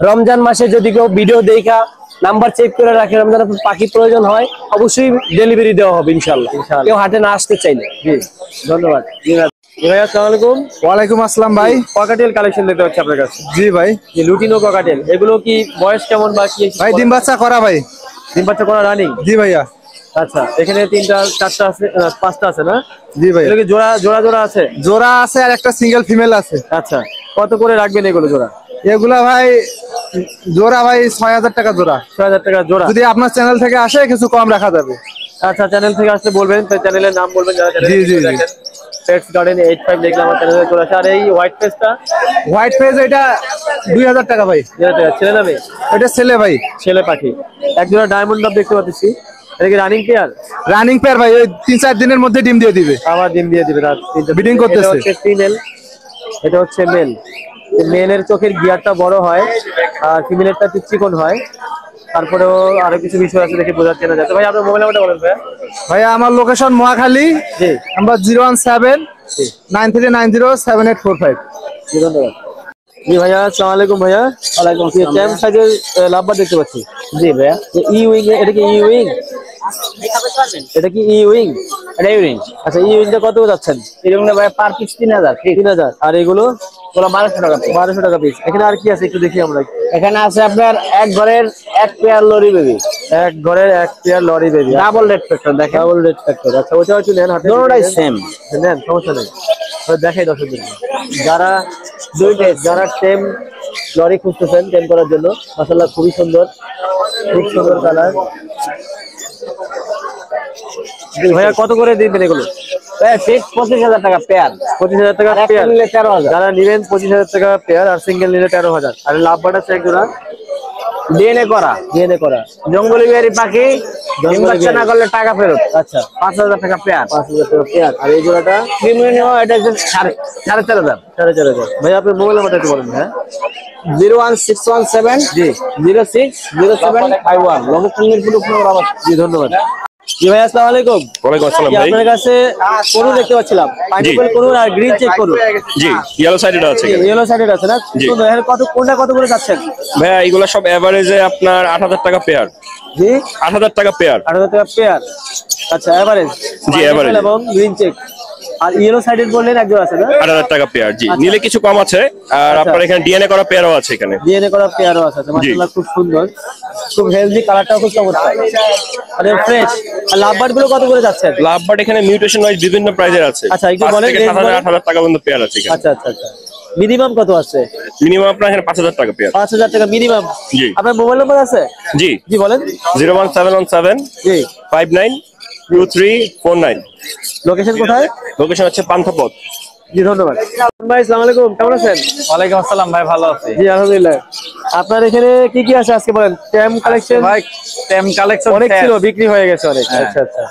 রমজান মাসে যদি কেউ ভিডিও দেখা নাম্বার চেক করে রাখে, রমজান পাখি প্রয়োজন হয়, অবশ্যই ডেলিভারি দেওয়া হবে ইনশাআল্লাহ। কেউ হাটে না আসতে চাইলে। জি, ধন্যবাদ। জি ভাই, আসসালামু আলাইকুম। ওয়ালাইকুম আসসালাম ভাই। ককাটেল কালেকশন দেখতে পাচ্ছি আপনার কাছে। জি ভাই। যে লুটিনো ককাটেল, এগুলো কি বয়স কেমন বা কি? ভাই ডিম বাচ্চা করা ভাই। ডিম বাচ্চা করা রানিং। জি ভাইয়া। আচ্ছা, এখানে 3টা 4টা আছে, 5টা আছে না? জি ভাই। এগুলো কি জোড়া জোড়া জোড়া আছে? জোড়া আছে আর একটা সিঙ্গেল ফিমেল আছে। আচ্ছা, কত করে রাখবেন এগুলো জোড়া? এগুলা ভাই জোড়া ভাই 6000 টাকা জোড়া। 6000 টাকা জোড়া। যদি আপনার চ্যানেল থেকে আসে কিছু কম রাখা যাবে। আচ্ছা, চ্যানেল থেকে আসলে বলবেন, তো চ্যানেলের নাম বলবেন যারা জি, জি, জি। দেখেন। পেটস গার্ডেন 85 দেখলে আমার চ্যানেলে চলে আসে। আর এই হোয়াইট ফেসটা হোয়াইট ফেজ এটা 2000 টাকা ভাই। ছেলে নামে? এটা ছেলে ভাই। ছেলে পাখি। এক জোড়া ডায়মন্ড ডাব দেখতে পাচ্ছি। এটা কি রানিং পেয়ার? রানিং পেয়ার ভাই, ওই 3-4 দিনের মধ্যে ডিম দিয়ে দিবে। আবার ডিম দিয়ে দিবে। Breeding করতেছে। এটা হচ্ছে ফিমেল, এটা হচ্ছে মেল। মেলের চোখের গিয়ারটা বড় হয় আর ফিমেলেরটা একটু চিকন হয়। তারপরেও আরো কিছু বিষয় আছে দেখে বোঝাচ্ছে না যাতে। ভাই আপনার মোবাইল নাম্বারটা বলেন ভাইয়া। ভাইয়া আমার লোকেশন মহাখালী। জি, নাম্বার 017-9390-7845। জি, ধন্যবাদ। জি ভাইয়া, আসসালামু আলাইকুম ভাইয়া। ওয়ালাইকুম আসসালাম। ক্যাম্প সাইজের লাভবার দেখতে পাচ্ছি। জি ভাইয়া। ই উইং, এটা কি ই উইং? এটা কি ই উইং? এটা ইউরিন। আচ্ছা, ই উইংটা কত যাচ্ছেন? ইউরিন ভাই পার পিস 3000। 3000। আর এগুলো? ওগুলো 1200 টাকা পিস। 1200 টাকা পিস। এখানে আর কি আছে একটু দেখি আমরা। এখানে আছে আপনার এক ঘরের এক পেয়ার লরি বেবি, এক ঘরের এক pair lory baby, double red factor. দেখেন ডাবল রেড ফ্যাক্টর। আচ্ছা, ওটাও একটু নেন হাতে। দুটোটাই সেম। নেন, সমস্যা নেই। দেখাই দর্শকদের যারা যারা টেম লরি খুঁজতেছেন টেম করার জন্য। মাশাআল্লাহ, খুবই সুন্দর, খুব সুন্দর কালার। ভাইয়া কত করে দিবেন এগুলো? ফিক্স 25000 টাকা পেয়ার। 25000 টাকা একটা পেয়ার। নিলে 13000। যারা নিবেন 25000 টাকা পেয়ার, আর সিঙ্গেল নিলে 13000। আর লাভবার্ড আছে এক জোড়া, ডিএনএ করা জঙ্গলি বিহারি পাখি, বাচ্চা না করলে টাকা ফেরত। আচ্ছা 5000 টাকা পেয়ার। 5000 টাকা পেয়ার। আর এই জোড়াটা ক্রিমিনিও এটা হচ্ছে 4500। 4500। ভাই আপনার মোবাইল নাম্বারটা একটু বলেন। হ্যাঁ 01617 জি 060751 লবণ মিরপুর উপনগর আবাস। জি ধন্যবাদ। জি ভাই আসসালামু আলাইকুম। ওয়ালাইকুম আসসালাম জি, ভাই। আপনার কাছে করু দেখতে পাচ্ছিলাম, পাইনাপল করু আর গ্রিন চেক করু। জি ইয়েলো সাইডেড আছে এখানে। ইয়েলো সাইডেড আছে না? জি। তো এর কোনটা কত করে যাচ্ছেন? ভাইয়া এগুলো সব এভারেজে আপনার 8000 টাকা পেয়ার। জি 8000 টাকা পেয়ার। 8000 টাকা পেয়ার। আচ্ছা এভারেজ। জি, average। এবং গ্রিন চেক আর ইয়েলো সাইডেড বললেন একজন আছে না? 8000 টাকা পেয়ার। জি আচ্ছা। নিলে কিছু কম আছে। আর আপনার এখানে ডিএনএ করা পেয়ারও আছে এখানে। ডিএনএ করা পেয়ারও আছে। আচ্ছা মাশাআল্লাহ খুব সুন্দর, খুব হেলদি, কালারটাও খুব চমৎকার আর ফ্রেশ। আর লাভবার্ড গুলো কত করে যাচ্ছে? লাভবার্ড এখানে মিউটেশন ওয়াইজ বিভিন্ন প্রাইজের আছে। আচ্ছা, একটু 5 বলেন, থেকে range 7000 বলেন। 8000 টাকা পর্যন্ত পেয়ার আছে এখানে। আচ্ছা আচ্ছা আচ্ছা মিনিমাম কত আছে? মিনিমাম আপনার এখানে 5000 টাকা পেয়ার। 5000 টাকা মিনিমাম। জি। আপনার মোবাইল নাম্বার আছে? জি জি বলেন। 01717 জি 592349। লোকেশন কোথায়? লোকেশন হচ্ছে পান্থপথ। জি ধন্যবাদ। ভাই আসসালামু আলাইকুম, কেমন আছেন? ওয়ালাইকুম আসসালাম ভাই, ভালো আছি জি আলহামদুলিল্লাহ। আপনার এখানে কি কি আছে আজকে বলেন? ট্যাম কালেকশন ভাই। টেম কালেকশন অনেক ছিল, বিক্রি হয়ে গেছে অনেক। হ্যাঁ। আচ্ছা আচ্ছা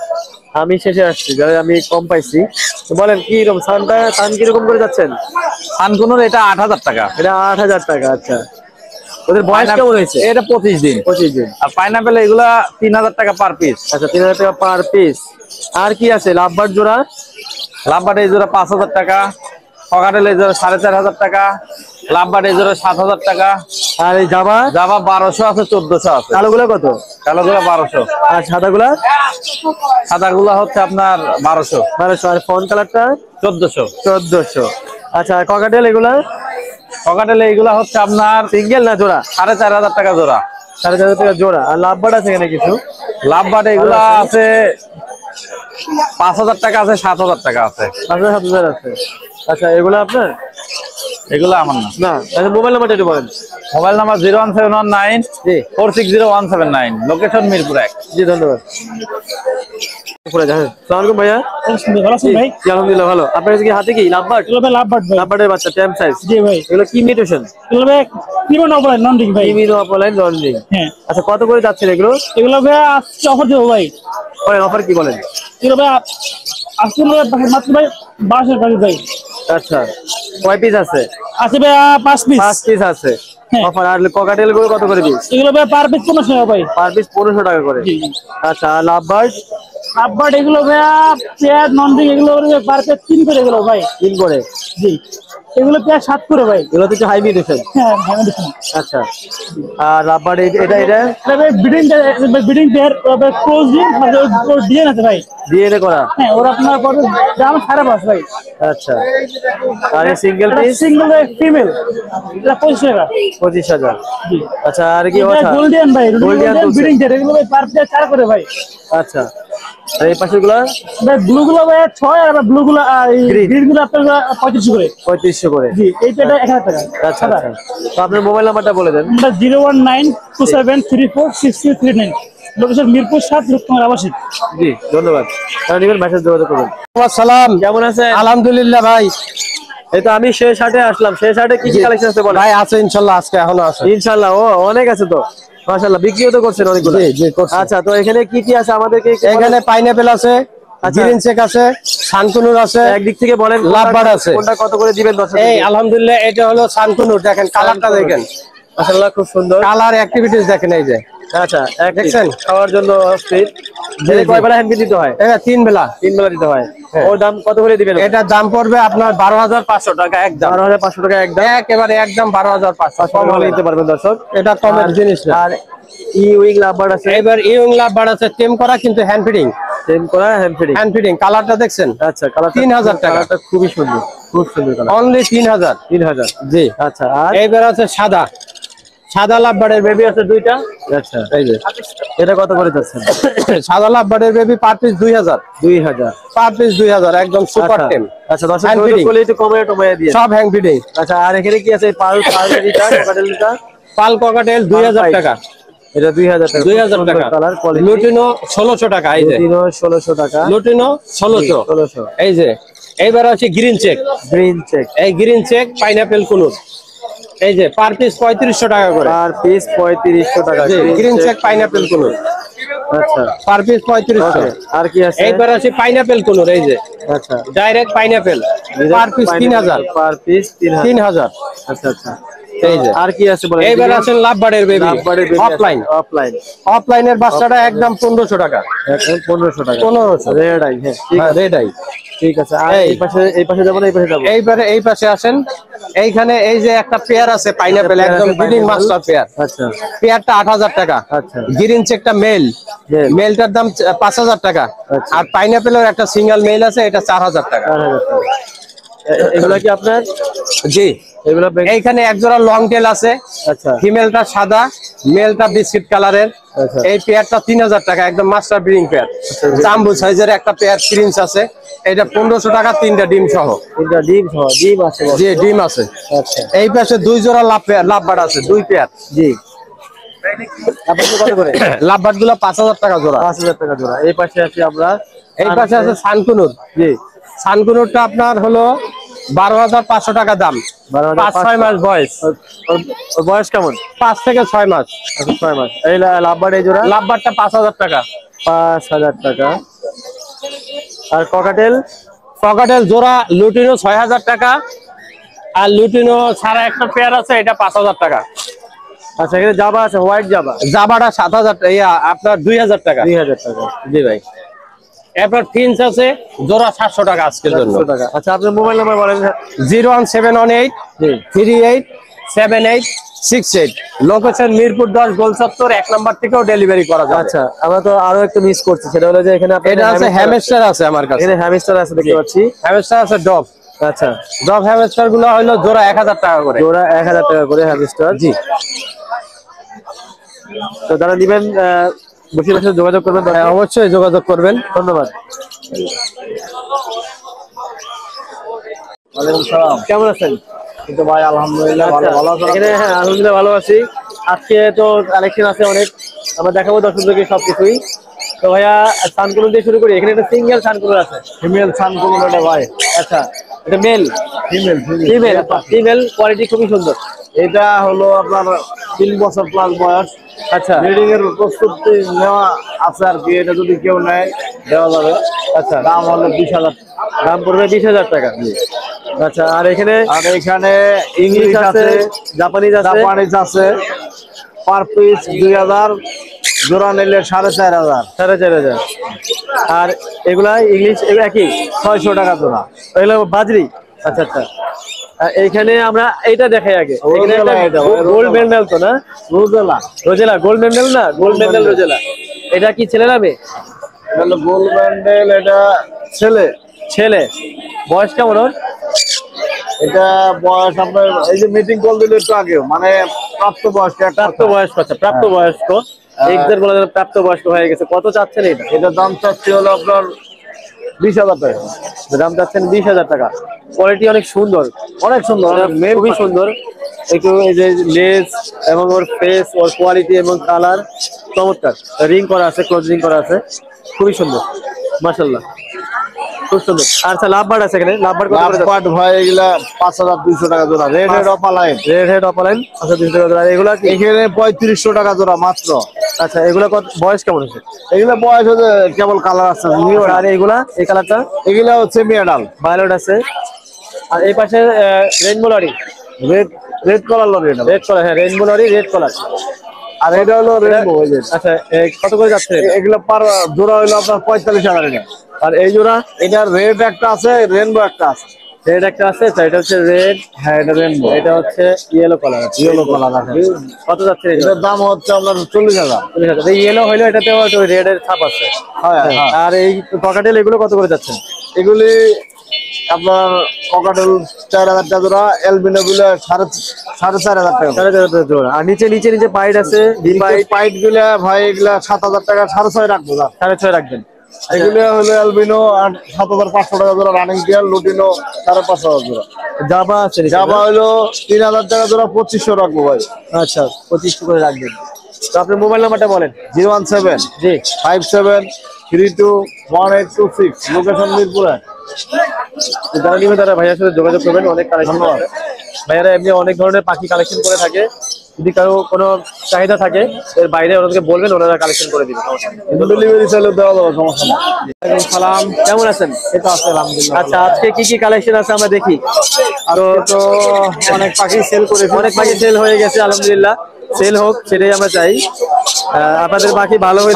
আমি শেষে আসছি, যারা আমি কম পাইছি। তো বলেন কি রকম সান কিরকম করে যাচ্ছেন? সানকুনুর এটা 8000 টাকা। এটা 8000 টাকা। আচ্ছা ওদের বয়স কেমন হয়েছে? এটা 25 দিন। 25 দিন। আর পাইনাপেল এগুলা 3000 টাকা পার পিস। আচ্ছা 3000 টাকা পার পিস। আর কি আছে? লাভবার্ড জোড়া? লাভবার্ড এই জোড়া 5000 টাকা, ককাটেল এই জোড়া 4500 টাকা, লাভবার্ড এই জোড়া 7000 টাকা, আর এই জাবা জাভা 1200 আছে, 1400 আছে। কালোগুলা কত? কালোগুলা 1200, আর সাদাগুলা? সাদাগুলা হচ্ছে আপনার 1200। 1200। আর ফন কালারটা? 1400। 1400। আচ্ছা আর ককাটেল এগুলা? ককাটেল এইগুলা হচ্ছে আপনার সিঙ্গেল না জোড়া? 4500 টাকা জোড়া। 4500 টাকা জোড়া। আর লাভবার্ড আছে এখানে কিছু? লাভবার্ড এগুলা আছে 5000 টাকা আছে, 7000 টাকা আছে। 5000 আছে। আচ্ছা এগুলো আপনার? এগুলো আমার না। না। আচ্ছা মোবাইল নাম্বারটা একটু বলেন। মোবাইল নাম্বার 01719 জি 460179, লোকেশন মিরপুর 1। জি ধন্যবাদ। উপরে যান। আসসালামু আলাইকুম ভাইয়া। ভালো আছেন ভাই? জি আলহামদুলিল্লাহ ভালো। আপনার কাছে কি হাতে কি লাভবার্ড? এগুলো ভাই লাভবার্ড ভাই। লাভবার্ডের বাচ্চা ট্যাম সাইজ? জি ভাই। এগুলো কি মিউটেশন? এগুলো ভাই কিমন অপলাইন নন ডিং ভাই। ইমিনো অপলাইন লন্ডিং। হ্যাঁ আচ্ছা কত করে যাচ্ছেন এগুলো? এগুলো ভাই আজকে অফার দেবো ভাই। বলেন অফার কি বলেন? এগুলো ভাই আজকে মাত্র ভাই 1200 টাকা ভাই। আচ্ছা কয় পিস আছে? আছে ভাই 5 পিস। 5 পিস আছে হ্যাঁ। অফার। আর ককাটেল গুলো কত করে পিস? এগুলো ভাই পার পিস 1500 টাকা ভাই। পার পিস 1500 টাকা করে। জি জি। আচ্ছা আর লাভবার্ড? লাভবার্ড এগুলো ভাই পেয়ার নন ডিং এগুলো পার পিস 3 করে এগুলো ভাই। 3 করে? জি এগুলো পেয়ার 7 করে ভাই। এগুলো তো হাই মিউটেশন। হ্যাঁ ভাই দেখুন। আচ্ছা আর লাভবার্ড এটা এটা ভাই বিডিং পেয়ার ক্লোজ ডিং মানে ডিএন আছে ভাই। ডিএনএ করা? হ্যাঁ ওরা আপনার কত দাম 5.5 ভাই। আচ্ছা আর সিঙ্গেল পিস? সিঙ্গেল ফিমেল এটা 25 টাকা। 25000। জি আচ্ছা আর কি এটা কথা? গোল্ডিয়ান ভাই, গোল্ডিয়ান গোল্ডিয়ান বিডিং টের এগুলো ভাই পার প্লেট 4 করে ভাই। আচ্ছা আর এই পাশেগুলো? ভাই ব্লু গুলো ভাই 6 আর ব্লু গুলো Green। গ্রিন গুলো আপনার 35 করে। 3500 করে? জি এই পেটা 1000 টাকা। আচ্ছা আচ্ছা তো আপনার মোবাইল নাম্বারটা বলে দেন। এটা 01927346339, লোকেশন মিরপুর 7 লোকনাথ আবাসিক। জি ধন্যবাদ। আর নিবেন মেসেজ যোগাযোগ করবেন। সালাম। কেমন আছেন? আলহামদুলিল্লাহ ভাই। এই তো আমি শেষ হাটে আসলাম। শেষ হাটে কি কি কালেকশন আছে বলেন? ভাই আছে ইনশাল্লাহ, আজকে এখনো আছে ইনশাআল্লাহ। ও অনেক আছে তো মাশাআল্লাহ, বিক্রিও তো করছেন অনেকগুলো। জি জি করছি। আচ্ছা তো এখানে কি কি আছে আমাদেরকে একটু বলেন। এখানে পাইনাপেল আছে, আচ্ছা। গ্রিন চেক আছে, সানকুনুর আছে, একদিক থেকে বলেন কোনটা- লাভবার্ড আছে। কোনটা কত করে দিবেন দর্শক? এই আলহামদুলিল্লাহ এটা হলো সানকুনুর। দেখেন কালারটা দেখেন, মাশাআল্লাহ খুব সুন্দর। কালার অ্যাক্টিভিটিস দেখেন এই যে। আচ্ছা দেখছেন? খাওয়ার জন্য অস্থির। জি। কয় বেলা হ্যান্ড দিতে হয়? এটা 3 বেলা। 3 বেলা দিতে হয়। হ্যাঁ। ওর দাম কত করে দিবেন? এটার দাম পড়বে আপনার 12500 টাকা একদম। 12500 টাকা একদম। একেবারে একদম 12500 কম হলে নিতে পারবেন দর্শক। এটা কমের আর- জিনিস না। আর ই উইং লাভবার্ড আছে? এবার ইয়ং লাভবার্ড আছে, টেম করা কিন্তু হ্যান্ড ফিডিং। সেম করা হ্যান্ড ফিডিং। হ্যান্ড ফিডিং কালারটা দেখছেন? আচ্ছা কালার 3000 টাকা। কালারটা খুবই সুন্দর, খুব সুন্দর কালার। অনলি 3000। 3000। জি। আচ্ছা আর এইবার আছে সাদা, সাদা লাভবার্ডের বেবি আছে দুইটা। আচ্ছা এই যে এটা কত করে যাচ্ছেন? সাদা লাভবার্ডের baby per piece 2000। 2000। Per piece 2000 একদম সুপার আচ্ছা। টেম। আচ্ছা দর্শক Hand যোগাযোগ feeding। করলে একটু কমে টমে দিয়ে। সব হ্যাং ফিডিং। আচ্ছা আর এখানে কি আছে? পাল পালটা ককাটেলটা? পাল ককাটেল 2000 টাকা। এটা 2000 টাকা। 2000 টাকা। Colour quality. লুটিনো 1600 টাকা। এই যে 1600 টাকা। লুটিনো 1600। 1600। এই যে এইবার আছে গ্রিন চেক। Green cheek. এই গ্রিন চেক পাইনাপেল কুনুর। এই যে পার পিস 3500 টাকা করে। পার পিস 3500 টাকা। জি, গ্রিন চেক পাইনাপেল কুনুর। আচ্ছা, পার পিস 3500। আর কি আছে? এইবার আছে পাইনাপেল কুনুর, এই যে আচ্ছা, direct pineapple, per piece 3000। Per piece 3000। আচ্ছা আচ্ছা, এই যে আর কি আছে বলেন? এইবার আছেন লাভবার্ডের বেবি, অফলাইন। অফলাইনের বাচ্চাটা একদম 1500 টাকা। 1500 টাকা। 1500 রেড আই, হ্যাঁ ঠিক আছে, রেড আই। ঠিক আছে। আর এই পাশে যাব না, এই পাশে যাব? এইবারে এই পাশে আসেন। এইখানে এই যে একটা পেয়ার আছে পাইনাপেল, একদম ব্রিডিং মাস্টার পেয়ার। আচ্ছা, পেয়ারটা 8000 টাকা। আচ্ছা, গ্রিন চেকটা মেল, মেলটার দাম 5000 টাকা। আর পাইনাপেলের একটা সিঙ্গেল মেল আছে, এটা 4000 টাকা। 4000 টাকা। এগুলা কি আপনার? জি, এগুলা এইখানে এক জোড়া লং টেল আছে। আচ্ছা, ফিমেলটা সাদা, মেলটা বিস্কিট কালারের। আচ্ছা। এই পেয়ারটা 3000 টাকা, একদম মাস্টার ব্রিডিং পেয়ার। জাম্বো সাইজের একটা পেয়ার প্রিন্স আছে, এটা 1500 টাকা, 3টা ডিম সহ। তিনটা ডিম সহ? ডিম আছে? জি, ডিম আছে। আচ্ছা, এই পাশে 2 জোড়া লাভবার্ড আছে, 2 পেয়ার। জি। আপনাদের কত করে? লাভবার্ড গুলো 5000 টাকা জোড়া। 5000 টাকা জোড়া। এই পাশে আছি আমরা, এই পাশে আছে সানকুনুর। জি। সানকুনুরটা আপনার হলো 12500 টাকা দাম। 5-6 মাস বয়স। ওর বয়স কেমন? 5 থেকে 6 মাস। আচ্ছা, 6 মাস। এই লাভবার্ড, এই জোড়া লাভবার্ডটা 5000 টাকা। 5000 টাকা। আর ককাটেল? ককাটেল জোড়া লুটিনো 6000 টাকা। আর লুটিনো ছাড়া একটা পেয়ার আছে, এটা 5000 টাকা। আচ্ছা, এখানে জাবা আছে, হোয়াইট জাবা। জাবাটা 7000 টাকা, আপনার 2000 টাকা। 2000 টাকা। জি ভাই। এরপর ফিন্স আছে, জোড়া 700 টাকা আজকের জন্য। 700 টাকা। আচ্ছা, আপনার মোবাইল নাম্বার বলেন। 01718 386868। লোকেশন মিরপুর 10 গোলচত্বর 1 নাম্বার থেকেও ডেলিভারি করা যাবে। আচ্ছা, আমরা তো আরো একটা মিস করছি, সেটা হলো যে এখানে এটা আছে হ্যামস্টার আছে আমার কাছে। এখানে হ্যামস্টার আছে, দেখতে পাচ্ছি। হ্যামস্টার আছে ডব। আচ্ছা, ডব হ্যামস্টার গুলো হলো জোড়া 1000 টাকা করে। জোড়া 1000 টাকা করে হ্যামস্টার। জি। তো যারা নিবেন বসে বসে যোগাযোগ করবেন। অবশ্যই যোগাযোগ করবেন। ধন্যবাদ। ওয়ালাইকুম সালাম। কেমন আছেন? কিন্তু ভাই আলহামদুলিল্লাহ ভালো। ভালো আছেন? এখানে হ্যাঁ, আলহামদুলিল্লাহ ভালো আছি। আজকে তো কালেকশন আছে অনেক, আমরা দেখাবো দর্শকদেরকে সবকিছুই। তো ভাইয়া সানকুলন দিয়ে শুরু করি। এখানে একটা সিঙ্গেল সানকুলন আছে, ফিমেল সানকুলন এটা ভাই। আচ্ছা, এটা male? Female female. Female quality খুবই সুন্দর। এটা হলো আপনার 3 বছর প্লাস বয়স। আচ্ছা, ব্রিডিং এর প্রস্তুতি নেওয়া আছে আর কি। এটা যদি কেউ নেয় দেওয়া যাবে। আচ্ছা, দাম হলো 20000। দাম পড়বে 20000 টাকা। আচ্ছা, আর এখানে ইংলিশ আছে, জাপানিজ আছে, জাপানিজ আছে। পার পিস 2000, জোড়া নিলে 4500। 4500। আর এগুলা ইংলিশ, এগুলা কি 600 টাকা জোড়া। এগুলো বাজরি। আচ্ছা আচ্ছা, এইখানে আমরা এইটা দেখাই আগে। এখানে একটা গোল্ড মেন্ডেল, তো না রোজেলা? গোল্ড মেন্ডেল না, গোল্ড মেন্ডেল রোজেলা। এটা কি ছেলে না মেয়ে? গোল্ড মেন্ডেল, এটা ছেলে। ছেলে। বয়স কেমন ওর? এটা বয়স আপনার এই যে মিটিং কল দিল একটু আগে, মানে প্রাপ্তবয়স্ক। প্রাপ্তবয়স্ক। আচ্ছা, প্রাপ্তবয়স্ক। এক্সাক্ট বলা যাবে প্রাপ্তবয়স্ক হয়ে গেছে। কত চাচ্ছেন এটা? এটার দাম চাচ্ছি হলো আপনার 20000 টাকা। দাম চাচ্ছেন 20000 টাকা। কোয়ালিটি অনেক সুন্দর, অনেক সুন্দর, খুবই সুন্দর। একটু এই যে লেজ এবং ওর ফেস, ওর কোয়ালিটি এবং কালার চমৎকার। রিং করা আছে, ক্লোজ রিং করা আছে, খুবই সুন্দর, মাশাআল্লাহ, খুব সুন্দর। আচ্ছা, লাভবার্ড আছে এখানে। লাভবার্ড কত করে? লাভবার্ড ভাই এগুলা 5200 টাকা জোড়া। Red head opaline. Red head opaline 5200 টাকা জোড়া। এগুলা কি? এখানে 3500 টাকা জোড়া মাত্র। আচ্ছা, এগুলা কত বয়স কেমন আছে? এগুলা বয়স হচ্ছে কেবল কালার আছে। আর এগুলা, এই কালারটা? এগুলা হচ্ছে মিয়াডাল ভায়োলেট আছে। আর এই পাশে rainbow lory, red colour lory. এটা রেড কালার, হ্যাঁ রেইনবো লরি, রেড কালার। আর এটা হলো রেনবো। আচ্ছা, কত করে যাচ্ছে? এগুলো পার জোড়া হলো আপনার 45000 টাকা। আর এই জোড়া? এটার রেড একটা আছে, রেনবো একটা আছে। রেড একটা আছে, এটা হচ্ছে রেড। হ্যাঁ, এটা রেনবো। এটা হচ্ছে ইয়েলো কালার। ইয়েলো কালার আছে। কত যাচ্ছে? এটার দাম হচ্ছে আপনার 40000। ইয়েলো হইলো, এটাতেও রেড এর ছাপ আছে। আর এই ককাটেল, এগুলো কত করে যাচ্ছে? এগুলি আপনার ককাটেল 4000 টাকা জোড়া। এলবিনো গুলো 4500 টাকা। 4500 জোড়া। আর নিচে নিচে নিচে পাইট আছে, পাইট গুলা ভাই এগুলা 7000 টাকা, 6.5 রাখবো। 6.5 রাখবেন। এগুলো হলো এলবিনো 7500 টাকা জোড়া। রানিং টিয়ার লুটিনো 5500 জোড়া। জাবা আছে, জাবা হলো 3000 টাকা জোড়া, 2500 রাখবো ভাই। আচ্ছা, 2500 করে রাখবেন। তো আপনার মোবাইল নাম্বারটা বলেন। 017 জি 57321826। লোকেশন মিরপুর। যারা নিবেন তারা ভাইয়ার সাথে যোগাযোগ করবেন। অনেক কালেকশন আছে। ভাইয়ারা এমনি অনেক ধরনের পাখি কালেকশন করে থাকে, যদি কারো কোনো চাহিদা থাকে এর বাইরে ওনাদেরকে বলবেন, ওনারা কালেকশন করে দিবেন। ডেলিভারি চাইলে দেওয়া যাবে, সমস্যা নেই। ওয়ালাইকুম সালাম, কেমন আছেন? এই তো আছে আলহামদুলিল্লাহ। আচ্ছা, আজকে কি কি কালেকশন আছে আমরা দেখি। তো অনেক পাখি সেল করে, অনেক পাখি সেল হয়ে গেছে, আলহামদুলিল্লাহ। সেল হোক সেটাই আমরা চাই। আপনাদের পাখি ভালো হয়ে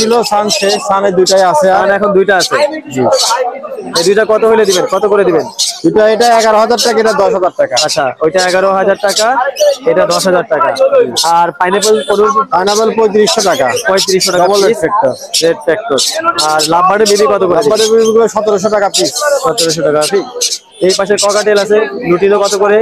ছিল, সান শেষ, সানে দুইটাই আছে, আর এখন দুইটা আছে। জি, এই দুইটা কত হলে দিবেন, কত করে দিবেন? দুইটা, এটা 11,000 টাকা, এটা 10,000 টাকা। আচ্ছা, ওইটা 11,000 টাকা, এটা 10,000 টাকা। আর পাইনাপেল পাইনাপেল 3500 টাকা। 3500 টাকা double red factor. Red factor. আর লাভবার্ডের বেবি কত করে? লাভবার্ডের বেবিগুলো 1700 টাকা পিস। 1700 টাকা পিস। এই পাশে ককাটেল আছে, লুটিনো কত করে?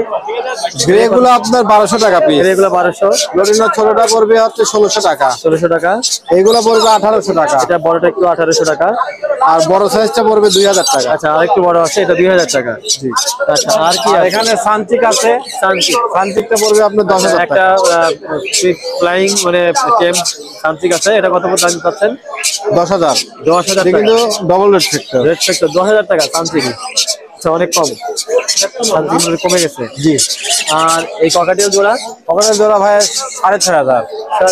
গ্রে গুলো আপনার 1200 টাকা পিস। গ্রে গুলো 1200। লটিনো ছোটটা পড়বে হচ্ছে 1600 টাকা। 1600 টাকা। এইগুলো পড়বে 1800 টাকা। এটা বড়টা একটু 1800 টাকা। আর বড় সাইজটা পড়বে 2000 টাকা। আচ্ছা, আর একটু বড় আছে, এটা 2000 টাকা। জি। আচ্ছা, আর কি আছে? এখানে সানচিক আছে, সানচিকটা পড়বে আপনার 10,000 টাকা। একটা ফ্লাইং মানে টেম সানচিক আছে, এটা কত করে দাম পাচ্ছেন? 10,000। 10,000 টাকা। কিন্তু double red factor. Red factor 10,000 টাকা সানচিক। আচ্ছা, অনেক কম, সানচিক কমে গেছে। জি। আর এই ককাটেল জোড়া? ককাটেল জোড়া ভাই 6,500।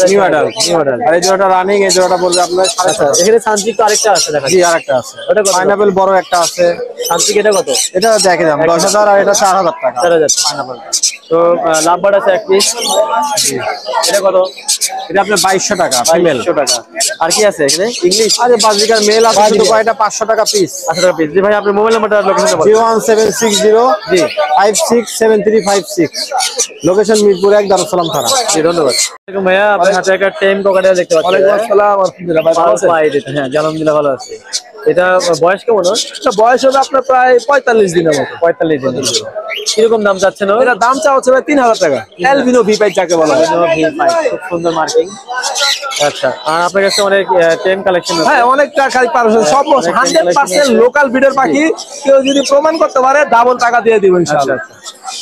New adult, new adult. আর এই জোড়াটা রানিং, এই জোড়াটা বলবে আপনার 7,500। এখানে সানচিক তো আরেকটা আছে দেখা। জি, আরেকটা আছে। ওটা কত? পাইনাপেল বড় একটা আছে। সানচিক এটা কত? এটা দেখে দাম 10,000, আর এটা 4,000 টাকা। 4,000 পাইনাপেল। তো লাভবার্ড আছে এক পিস। এটা কত? এটা আপনার 2200 টাকা ফিমেল। 2200 টাকা। আর কি আছে এখানে? ইংলিশ? আরে বাজিকার মেল আছে শুধু, কয়টা 500 টাকা পিস। 500 টাকা পিস। জি ভাই, আপনার মোবাইল নাম্বারটা লোকেশনটা বলুন। 01760 জি 567356। লোকেশন মিরপুর 1, দারুসালাম থানা। জি, ধন্যবাদ। ভাইয়া, আপনার হাতে একটা টেম ককাটেল দেখতে পাচ্ছি। ওয়ালাইকুম আসসালাম, আলহামদুলিল্লাহ ভাই, ভালো আছেন? হ্যাঁ, আলহামদুলিল্লাহ ভালো আছে। এটা বয়স কেমন? এটা বয়স হবে আপনার প্রায় 45 দিনের মতো। 45 দিন। কিরকম দাম চাচ্ছেন? এটা দাম চা হচ্ছে ভাই 3,000 টাকা। এলবিনো ভি পাই যাকে বলা হয়। খুব সুন্দর মার্কিং। আচ্ছা, আর আপনার কাছে অনেক টেম কালেকশন আছে? হ্যাঁ, অনেকটা খালি পারছেন, সব 100% লোকাল ব্রিডের পাখি। কেউ যদি প্রমাণ করতে পারে ডাবল টাকা দিয়ে দিব ইনশাআল্লাহ।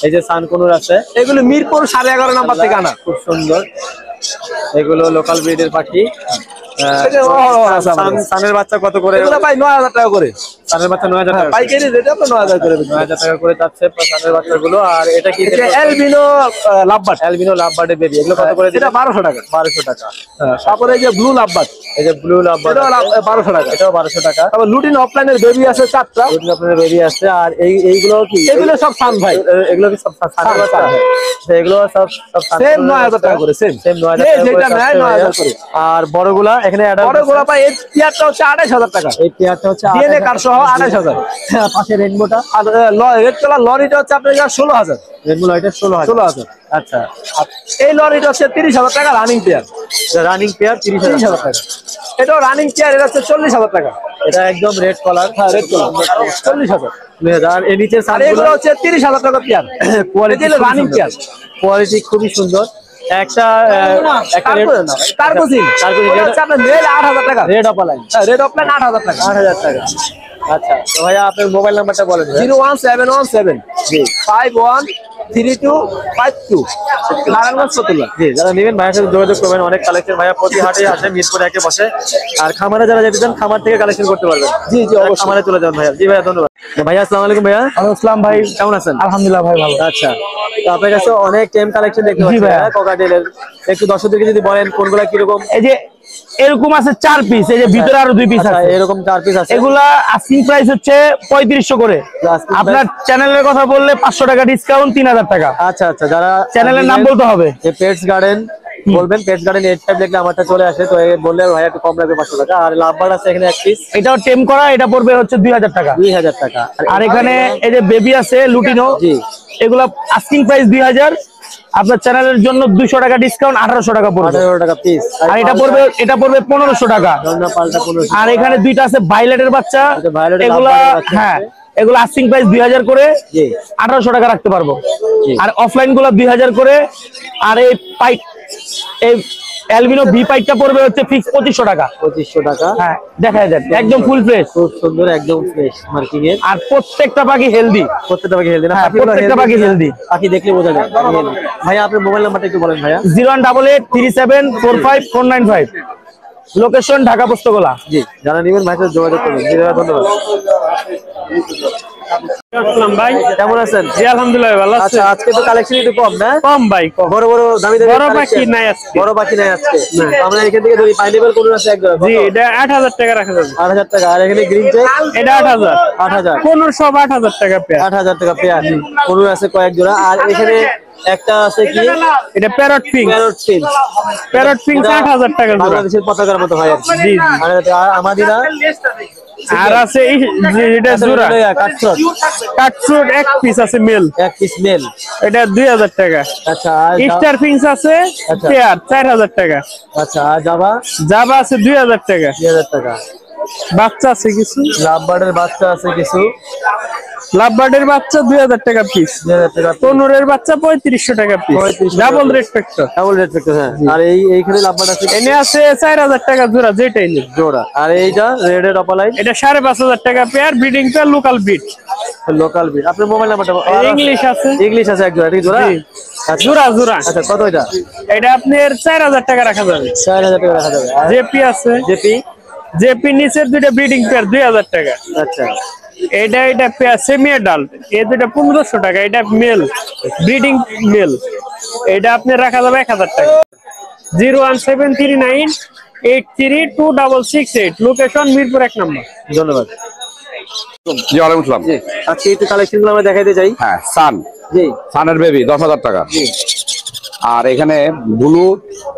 এই যে সানকুনুর আছে, এগুলো মিরপুর 11.5 নাম্বার থেকে আনা। খুব সুন্দর। এগুলো লোকাল ব্রিডের পাখি। সানের বাচ্চা কত করে? এগুলো ভাই 9,000 টাকা করে। সানের বাচ্চা 9,000 টাকা। পাইকারি রেটে আপনার 9,000 করে। 9,000 টাকা করে যাচ্ছে সানের বাচ্চাগুলো। আর এটা কি? Albino lovebird. অ্যালবিনো লাভবার্ডের বেবি। এগুলো কত করে? এটা 1200 টাকা। 1200 টাকা। তারপরে এই যে ব্লু লাভবার্ড, এই যে ব্লু লাভবার্ড, এটাও 1200 টাকা। এটাও 1200 টাকা। তারপর লুটিন অফলাইনের বেবি আছে 4টা। এগুলো আপনাদের বেবি আছে। আর এইগুলো কি? এগুলো সব সান ভাই। এগুলো কি সব সানের বাচ্চা? এগুলো সব সেম 9,000 টাকা করে। সেম 9,000 টাকা যেটা নেয় 9,000 করে। আর বড়গুলা এখানে বড়গুলো ভাই এই টিয়ারটা হচ্ছে 28,000 টাকা। এই পেয়ারটা হচ্ছে ডিএনএ কার্ড সহ 28,000। পাশে রেনবোটা। আর রেড কালার লরিটা হচ্ছে আপনার 16,000। রেনবো এটা 16,000। আচ্ছা, এই লরিটা হচ্ছে 30,000 টাকা রানিং পেয়ার। রানিং পেয়ার 30,000 টাকা। এটাও রানিং পেয়ার, এটা হচ্ছে 40,000 টাকা। এটা একদম রেড কালার। হ্যাঁ, রেড কালার 40,000। আর এর নিচে আর এগুলো হচ্ছে 30,000 টাকা pair. Quality running pair, quality খুবই সুন্দর। একটা কার্গোসিন হচ্ছে আপনার মেল 8,000 টাকা। Red opaline. রেড অফলাইন 8,000 টাকা। 8,000 টাকা। আচ্ছা, তো ভাইয়া আপনার মোবাইল নাম্বারটা বলেন। 01717 513252 নারায়ণগঞ্জ ফতুল্লা। জি, যারা নেবেন ভাইয়ের সাথে যোগাযোগ করবেন। অনেক কালেকশন ভাইয়া প্রতি হাটে আসে, মিরপুর 1 বসে। আর খামারে যারা যেতে চান খামার থেকে কালেকশন করতে পারবেন। জি জি, অবশ্যই। খামারে চলে যান ভাইয়া। জি ভাইয়া, ধন্যবাদ। ভাইয়া আসসালামু আলাইকুম। ভাইয়া আসসালাম ভাই, কেমন আছেন? আলহামদুলিল্লাহ ভাই ভালো। আচ্ছা, তো আপনার কাছে অনেক টেম কালেকশন দেখতে পাচ্ছি ভাইয়া ককাটেলের। একটু দর্শকদেরকে যদি বলেন কোনগুলা কিরকম। এই যে এরকম আছে 4 পিস, এই যে ভিতরে আরো 2 পিস আছে। এরকম 4 পিস আছে। এগুলা আস্কিং প্রাইস হচ্ছে 3500 করে। আপনার চ্যানেলের কথা বললে 500 টাকা ডিসকাউন্ট, 3,000 টাকা। আচ্ছা আচ্ছা, যারা চ্যানেলের নাম বলতে হবে। যে পেটস গার্ডেন বলবেন, পেটস গার্ডেন 85 লিখলে আমারটা চলে আসে। তো বললে ভাইয়া একটু কম লাগবে 500 টাকা। আর লাভবার্ড আছে এখানে এক পিস, এটাও টেম করা, এটা পড়বে হচ্ছে 2,000 টাকা। 2,000 টাকা। আর এখানে এই যে বেবি আছে লুটিনো, জি, এগুলা আস্কিং প্রাইস 2,000। আপনার চ্যানেলের জন্য 200 টাকা ডিসকাউন্ট, 1800 টাকা পড়বে। 18 টাকা পিস। আর এটা পড়বে 1500 টাকা। পাল্টা 1500। আর এখানে দুইটা আছে ভাইলেটের বাচ্চা, এগুলা হ্যাঁ এগুলো আস্কিং প্রাইস 2,000 করে, 1800 টাকা রাখতে পারবো। আর অফলাইন গুলো 2,000 করে। আর এই পাইপ, এই অ্যালবিনো ভি পাইপটা পড়বে হচ্ছে ফিক্স 2500 টাকা। 2500 টাকা। হ্যাঁ, দেখা যায় একদম ফুল ফ্রেশ, খুব সুন্দর, একদম ফ্রেশ মার্কিং এর। আর প্রত্যেকটা পাখি হেলদি। প্রত্যেকটা পাখি হেলদি না? প্রত্যেকটা পাখি হেলদি, পাখি দেখলে বোঝা যায়। ভাইয়া আপনার মোবাইল নাম্বারটা একটু বলেন ভাইয়া। 01883745495। লোকেশন ঢাকা পোস্তগোলা। জি, যারা নেবেন ভাইয়ের সাথে যোগাযোগ করবেন। ধন্যবাদ। আসসালাম ভাই, কেমন আছেন? জি আলহামদুলিল্লাহ ভালো আছি। আচ্ছা, আজকে তো কালেকশন একটু কম না? কম ভাই, কম। বড় বড় দামি দামি বড় collection। পাখি নাই আজকে। বড় পাখি নাই আজকে। আমরা এখান থেকে ধরি পাইনাপল কোন আছে একদম। জি, এটা 8000 টাকা রাখা যাবে। 8000 টাকা। আর এখানে গ্রিন চেক এটা 8000। 8000। কোন সব 8000 টাকা পেয়ার। 8000 টাকা পেয়ার। কোন আছে কয়েক জোড়া। আর এখানে একটা আছে কি, এটা parrot finch. Parrot finch. Parrot finch 8000 টাকা জোড়া। বাংলাদেশের পতাকার মতো হয় আর কি। জি, আর আমাদিনা আর আছে এই যে এটা জোড়া কাটফ্রুট এক পিস আছে মেল, এক পিস মেল, এটা 2000 টাকা। আচ্ছা। আর স্টার ফিঙ্কস আছে পেয়ার 4000 টাকা। আচ্ছা। আর জাভা জাভা আছে 2000 টাকা। 2000 টাকা। বাচ্চা আছে কিছু, লাভবার্ডের বাচ্চা আছে কিছু, লাভবার্ডের বাচ্চা 2000 টাকা পিস। 2000 টাকা। তনুরের বাচ্চা 3500 টাকা পিস। 3500 double red factor. Double red factor. হ্যাঁ। আর এইখানে লাভবার্ড আছে এনে আছে 4000 টাকা জোড়া, যেটাই নেই জোড়া। আর এইটা রেডের অপালাইন, এটা 5500 টাকা পেয়ার। ব্রিডিং পেয়ার, লোকাল বিট, লোকাল বিট। আপনার মোবাইল নাম্বারটা? ইংলিশ আছে। ইংলিশ আছে এক জোড়া, ঠিক জোড়া? আচ্ছা। জোড়া জোড়া। আচ্ছা, কত এটা? এটা আপনার 4000 টাকা রাখা যাবে। 4000 টাকা রাখা যাবে। আর জেপি আছে, জেপি জেপি নিচের দুইটা ব্রিডিং পেয়ার 2000 টাকা। আচ্ছা। এটা পেয়ার সেমি অ্যাডাল্ট, এই দুইটা 1500 টাকা। এটা মেল, ব্রিডিং মেল। এটা আপনি রাখা যাবে 1000 টাকা। 01739832668, লোকেশন মিরপুর 1 নম্বর। ধন্যবাদ। জি ওয়ালাইকুম আসসালাম। জি, আজকে একটু কালেকশন গুলো আমরা দেখাইতে চাই। হ্যাঁ, সান, জি, সানের বেবি 10,000 টাকা। আর এখানে ব্লু,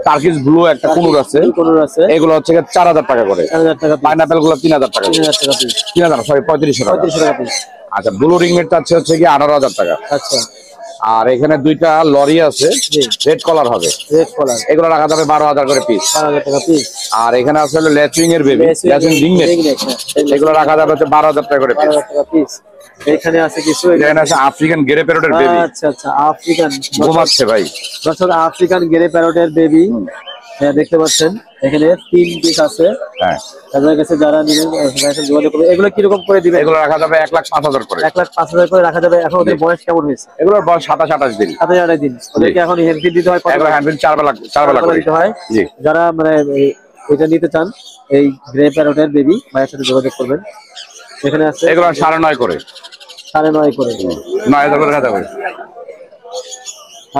টার্কিশ ব্লু একটা কুনুর আছে, কোন আছে? এগুলো হচ্ছে 4000 টাকা করে। 4000 টাকা পিস। পাইনাপেল গুলো 3000 টাকা। 3000 টাকা পিস। 3000 সরি 3500 টাকা। 3500 টাকা পিস। আচ্ছা, ব্লু রিংনেট হচ্ছে কি 18000 টাকা। আচ্ছা। আর এখানে দুইটা লরি আছে, রেড কলার হবে, রেড কলার, এগুলো রাখা যাবে 12000 করে পিস। 4000 টাকা পিস। আর এখানে আছে লেচিং এর বেবি, লেচিং রিংনেট, এগুলো রাখা যাবে 12000 টাকা করে পিস। 4000 টাকা পিস। এখানে আছে কিছু, এখানে আছে আফ্রিকান গ্রে প্যারটের বেবি। আচ্ছা আচ্ছা, আফ্রিকান ঘুমাচ্ছে ভাই। দর্শক, আফ্রিকান গ্রে প্যারটের বেবি দেখতে পাচ্ছেন। এখানে 3 পিস আছে। হ্যাঁ, তাদের কাছে যারা নেবেন যোগাযোগ করবে। এগুলো কিরকম করে দিবেন? এগুলো রাখা যাবে 1,05,000 করে। 1,05,000 করে রাখা যাবে। এখন ওদের বয়স কেমন হয়েছে? এগুলোর বয়স 27-28 দিন। 27 দিন। ওদেরকে এখন হ্যান্ডফিড দিতে হয়? এগুলো হ্যান্ডফিড 4 বেলা করে দিতে হয়। জি। যারা মানে এটা নিতে চান, এই গ্রে প্যারটের বেবি, ভাইয়ের সাথে যোগাযোগ করবেন। এখানে আছে এগুলো 9.5 করে, 9.5 করে, 9000 করে রাখা যাবে।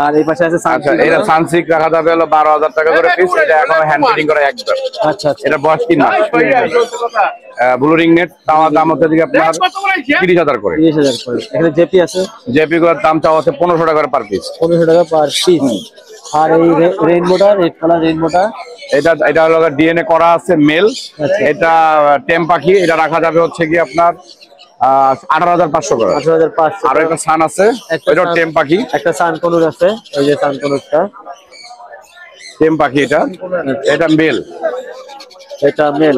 আর এই পাশে আছে আচ্ছা, এটা সানসিক রাখা যাবে হলো 12000 টাকা করে পিস। এটা এখনো হ্যান্ড ফিটিং করা একবার। আচ্ছা আচ্ছা। এটা বয়স 3 মাস। ব্লু রিং নেট দাম হচ্ছে দিকে আপনার 30000 করে। 30000 করে। এখানে জেপি আছে, জেপি গুলোর দাম চাওয়া হচ্ছে 1500 টাকা করে পার পিস। 1500 টাকা পার পিস। আর এই রেইনবোটা, রেড কালার রেইনবোটা, এটা হলো ডিএনএ করা আছে মেল। এটা টেম পাখি, এটা রাখা যাবে হচ্ছে কি আপনার 18500 করে। 18500। আর একটা সান আছে, এটা টেম পাখি, একটা সান কনুর আছে, এই যে সান কনুরটা টেম পাখি। এটা মেল, এটা মেল।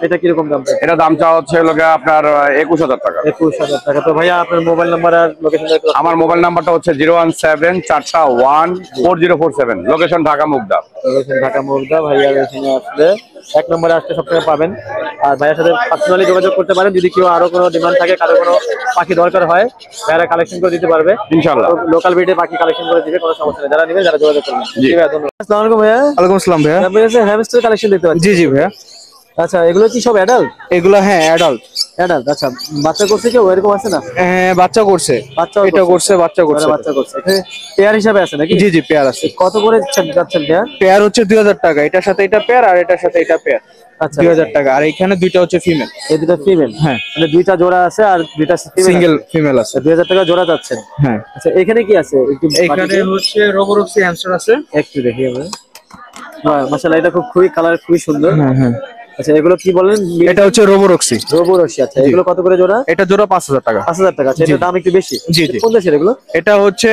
এটা কি রকম দাম? এটা দাম চাওয়া হচ্ছে লোকে আপনার 21000 টাকা। 21000 টাকা। তো ভাইয়া আপনার মোবাইল নাম্বার আর লোকেশন? আমার মোবাইল নাম্বারটা হচ্ছে 017414047, লোকেশন ঢাকা মুগদা। লোকেশন ঢাকা মুগদা। ভাইয়া এখানে আসলে 1 নম্বরে আসলে সবসময় পাবেন। আর ভাইয়ার সাথে পার্সোনালি যোগাযোগ করতে পারেন। যদি কেউ আরো কোনো ডিমান্ড থাকে, কারো কোনো পাখি দরকার হয়, ভাইয়ারা কালেকশন করে দিতে পারবে ইনশাআল্লাহ। লোকাল বিটে পাখি কালেকশন করে দিবে, কোনো সমস্যা নেই। যারা নেবেন, যারা যোগাযোগ করবেন। ঠিক আছে, ধন্যবাদ। আসসালামু আলাইকুম ভাইয়া। ওয়ালাইকুম আসসালাম ভাইয়া। আপনার কাছে হ্যামস্টার কালেকশন দেখতে পাচ্ছি। জি জি ভাইয়া। আচ্ছা, এগুলো কি সব অ্যাডাল্ট? এগুলো হ্যাঁ অ্যাডাল্ট। অ্যাডাল্ট। আচ্ছা, বাচ্চা করছে কেউ এরকম আছে না? হ্যাঁ, বাচ্চা করছে। এটা করছে, বাচ্চা করছে। বাচ্চা করছে। এখানে পেয়ার হিসাবে আছে নাকি? জি জি, পেয়ার আছে। কত করে যাচ্ছেন পেয়ার? পেয়ার হচ্ছে 2000 টাকা। এটার সাথে এটা পেয়ার, আর এটার সাথে এটা পেয়ার। আচ্ছা, 2000 টাকা। আর এখানে দুইটা হচ্ছে ফিমেল। এই দুটো ফিমেল? হ্যাঁ, মানে দুইটা জোড়া আছে আর দুইটা সিঙ্গেল ফিমেল আছে। 2000 টাকা জোড়া যাচ্ছেন। হ্যাঁ। আচ্ছা, এখানে কি আছে? এখানে হচ্ছে রোবোরক্সি হ্যামস্টার আছে। একটু দেখি আমরা। বাহ, মাশাআল্লাহ, এটা খুবই কালার খুবই সুন্দর। হ্যাঁ হ্যাঁ। আচ্ছা, এগুলো কি বলেন? এটা হচ্ছে রোবোরক্সি। রোবোরক্সি। আচ্ছা, এগুলো কত করে জোড়া? এটা জোড়া 5000 টাকা। 5000 টাকা। আচ্ছা, এটার দাম একটু বেশি। জি জি। কোন দেশের এগুলো? এটা হচ্ছে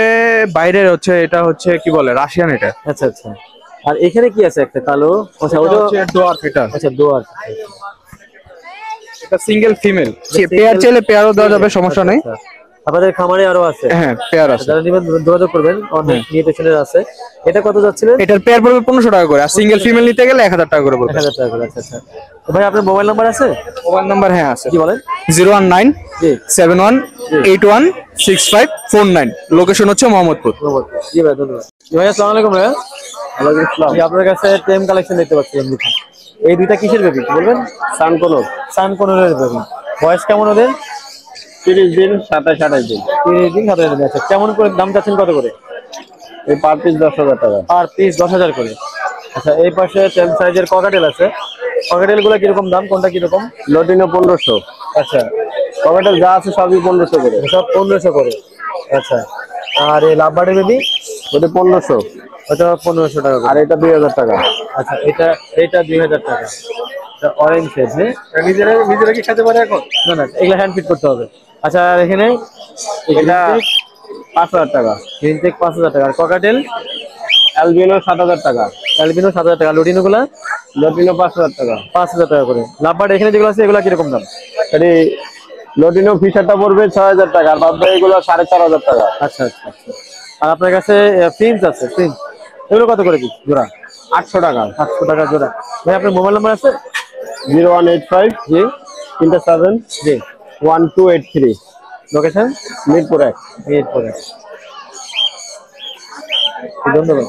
বাইরের, হচ্ছে এটা হচ্ছে কি বলে রাশিয়ান এটা। আচ্ছা আচ্ছা। আর এখানে কি আছে? একটা কালো। আচ্ছা, ওটা হচ্ছে ডোয়ার্ফ এটা। আচ্ছা, দোয়ার। এটা সিঙ্গেল ফিমেল। পেয়ার চাইলে পেয়ারও দেওয়া যাবে, সমস্যা নেই। আপনাদের খামারে আরো আছে? হ্যাঁ, পেয়ার আছে। যারা নেবেন যোগাযোগ করবেন, অনেক নিউট্রিশনের আছে। এটা কত যাচ্ছিলেন? এটার পেয়ার পড়বে 1500 টাকা করে, আর সিঙ্গেল ফিমেল নিতে গেলে 1000 টাকা করে পড়বে। 1000 টাকা করে। আচ্ছা আচ্ছা। তো ভাই, আপনার মোবাইল নাম্বার আছে? মোবাইল নাম্বার হ্যাঁ আছে। কি বলেন? 01971816549। লোকেশন হচ্ছে মোহাম্মদপুর। জি ভাই, ধন্যবাদ। ভাই, আসসালামু আলাইকুম ভাই। ওয়ালাইকুম আসসালাম। আপনার কাছে টেম কালেকশন দেখতে পাচ্ছি। এই দুইটা কিসের বেবি বলবেন? সান কনুর। সান কনুরের বেবি। বয়স কেমন ওদের? 30 দিন 27 28 দিন। 30 দিন 27 দিন। আচ্ছা কেমন করে দাম চাচ্ছেন, কত করে? এই পার পিস 10,000 টাকা। আর পিস 10,000 করে। আচ্ছা এই পাশে 10 সাইজের ককাটেল আছে, ককাটেল গুলা কিরকম দাম, কোনটা কিরকম? লটিনো 1500। আচ্ছা ককাটেল যা আছে সবই 1500 করে। সব 1500 করে। আচ্ছা আর এই লাভবার্ডের বেবি ওটা 1500। ওটা 1500 টাকা করে। আর এটা 2000 টাকা। আচ্ছা এটা 2000 টাকা। এটা অরেঞ্জ শেড, নিজেরা কি খেতে পারে এখন? না না, এগুলা হ্যান্ড ফিট করতে হবে। আচ্ছা আর এখানে এটা 5000 টাকা। গ্রিন চেক 5000 টাকা। আর ককাটেল অ্যালবিনো 7000 টাকা। অ্যালবিনো 7000 টাকা। লুটিনো গুলা লটিনো 5000 টাকা। 5000 টাকা করে। লাভবার্ড এখানে যেগুলো আছে এগুলা কিরকম দাম? এটি লটিনো ফিশারটা পড়বে 6000 টাকা, আর বাদ বাকি এগুলো 4500 টাকা। আচ্ছা আচ্ছা আচ্ছা। আর আপনার কাছে প্রিন্স আছে, প্রিন্স এগুলো কত করে কি জোড়া? 800 টাকা। 800 টাকা জোড়া। ভাই আপনার মোবাইল নাম্বার আছে? 0185 জি 37 জি। 1283। লোকেশন মিরপুর 1। ধন্যবাদ।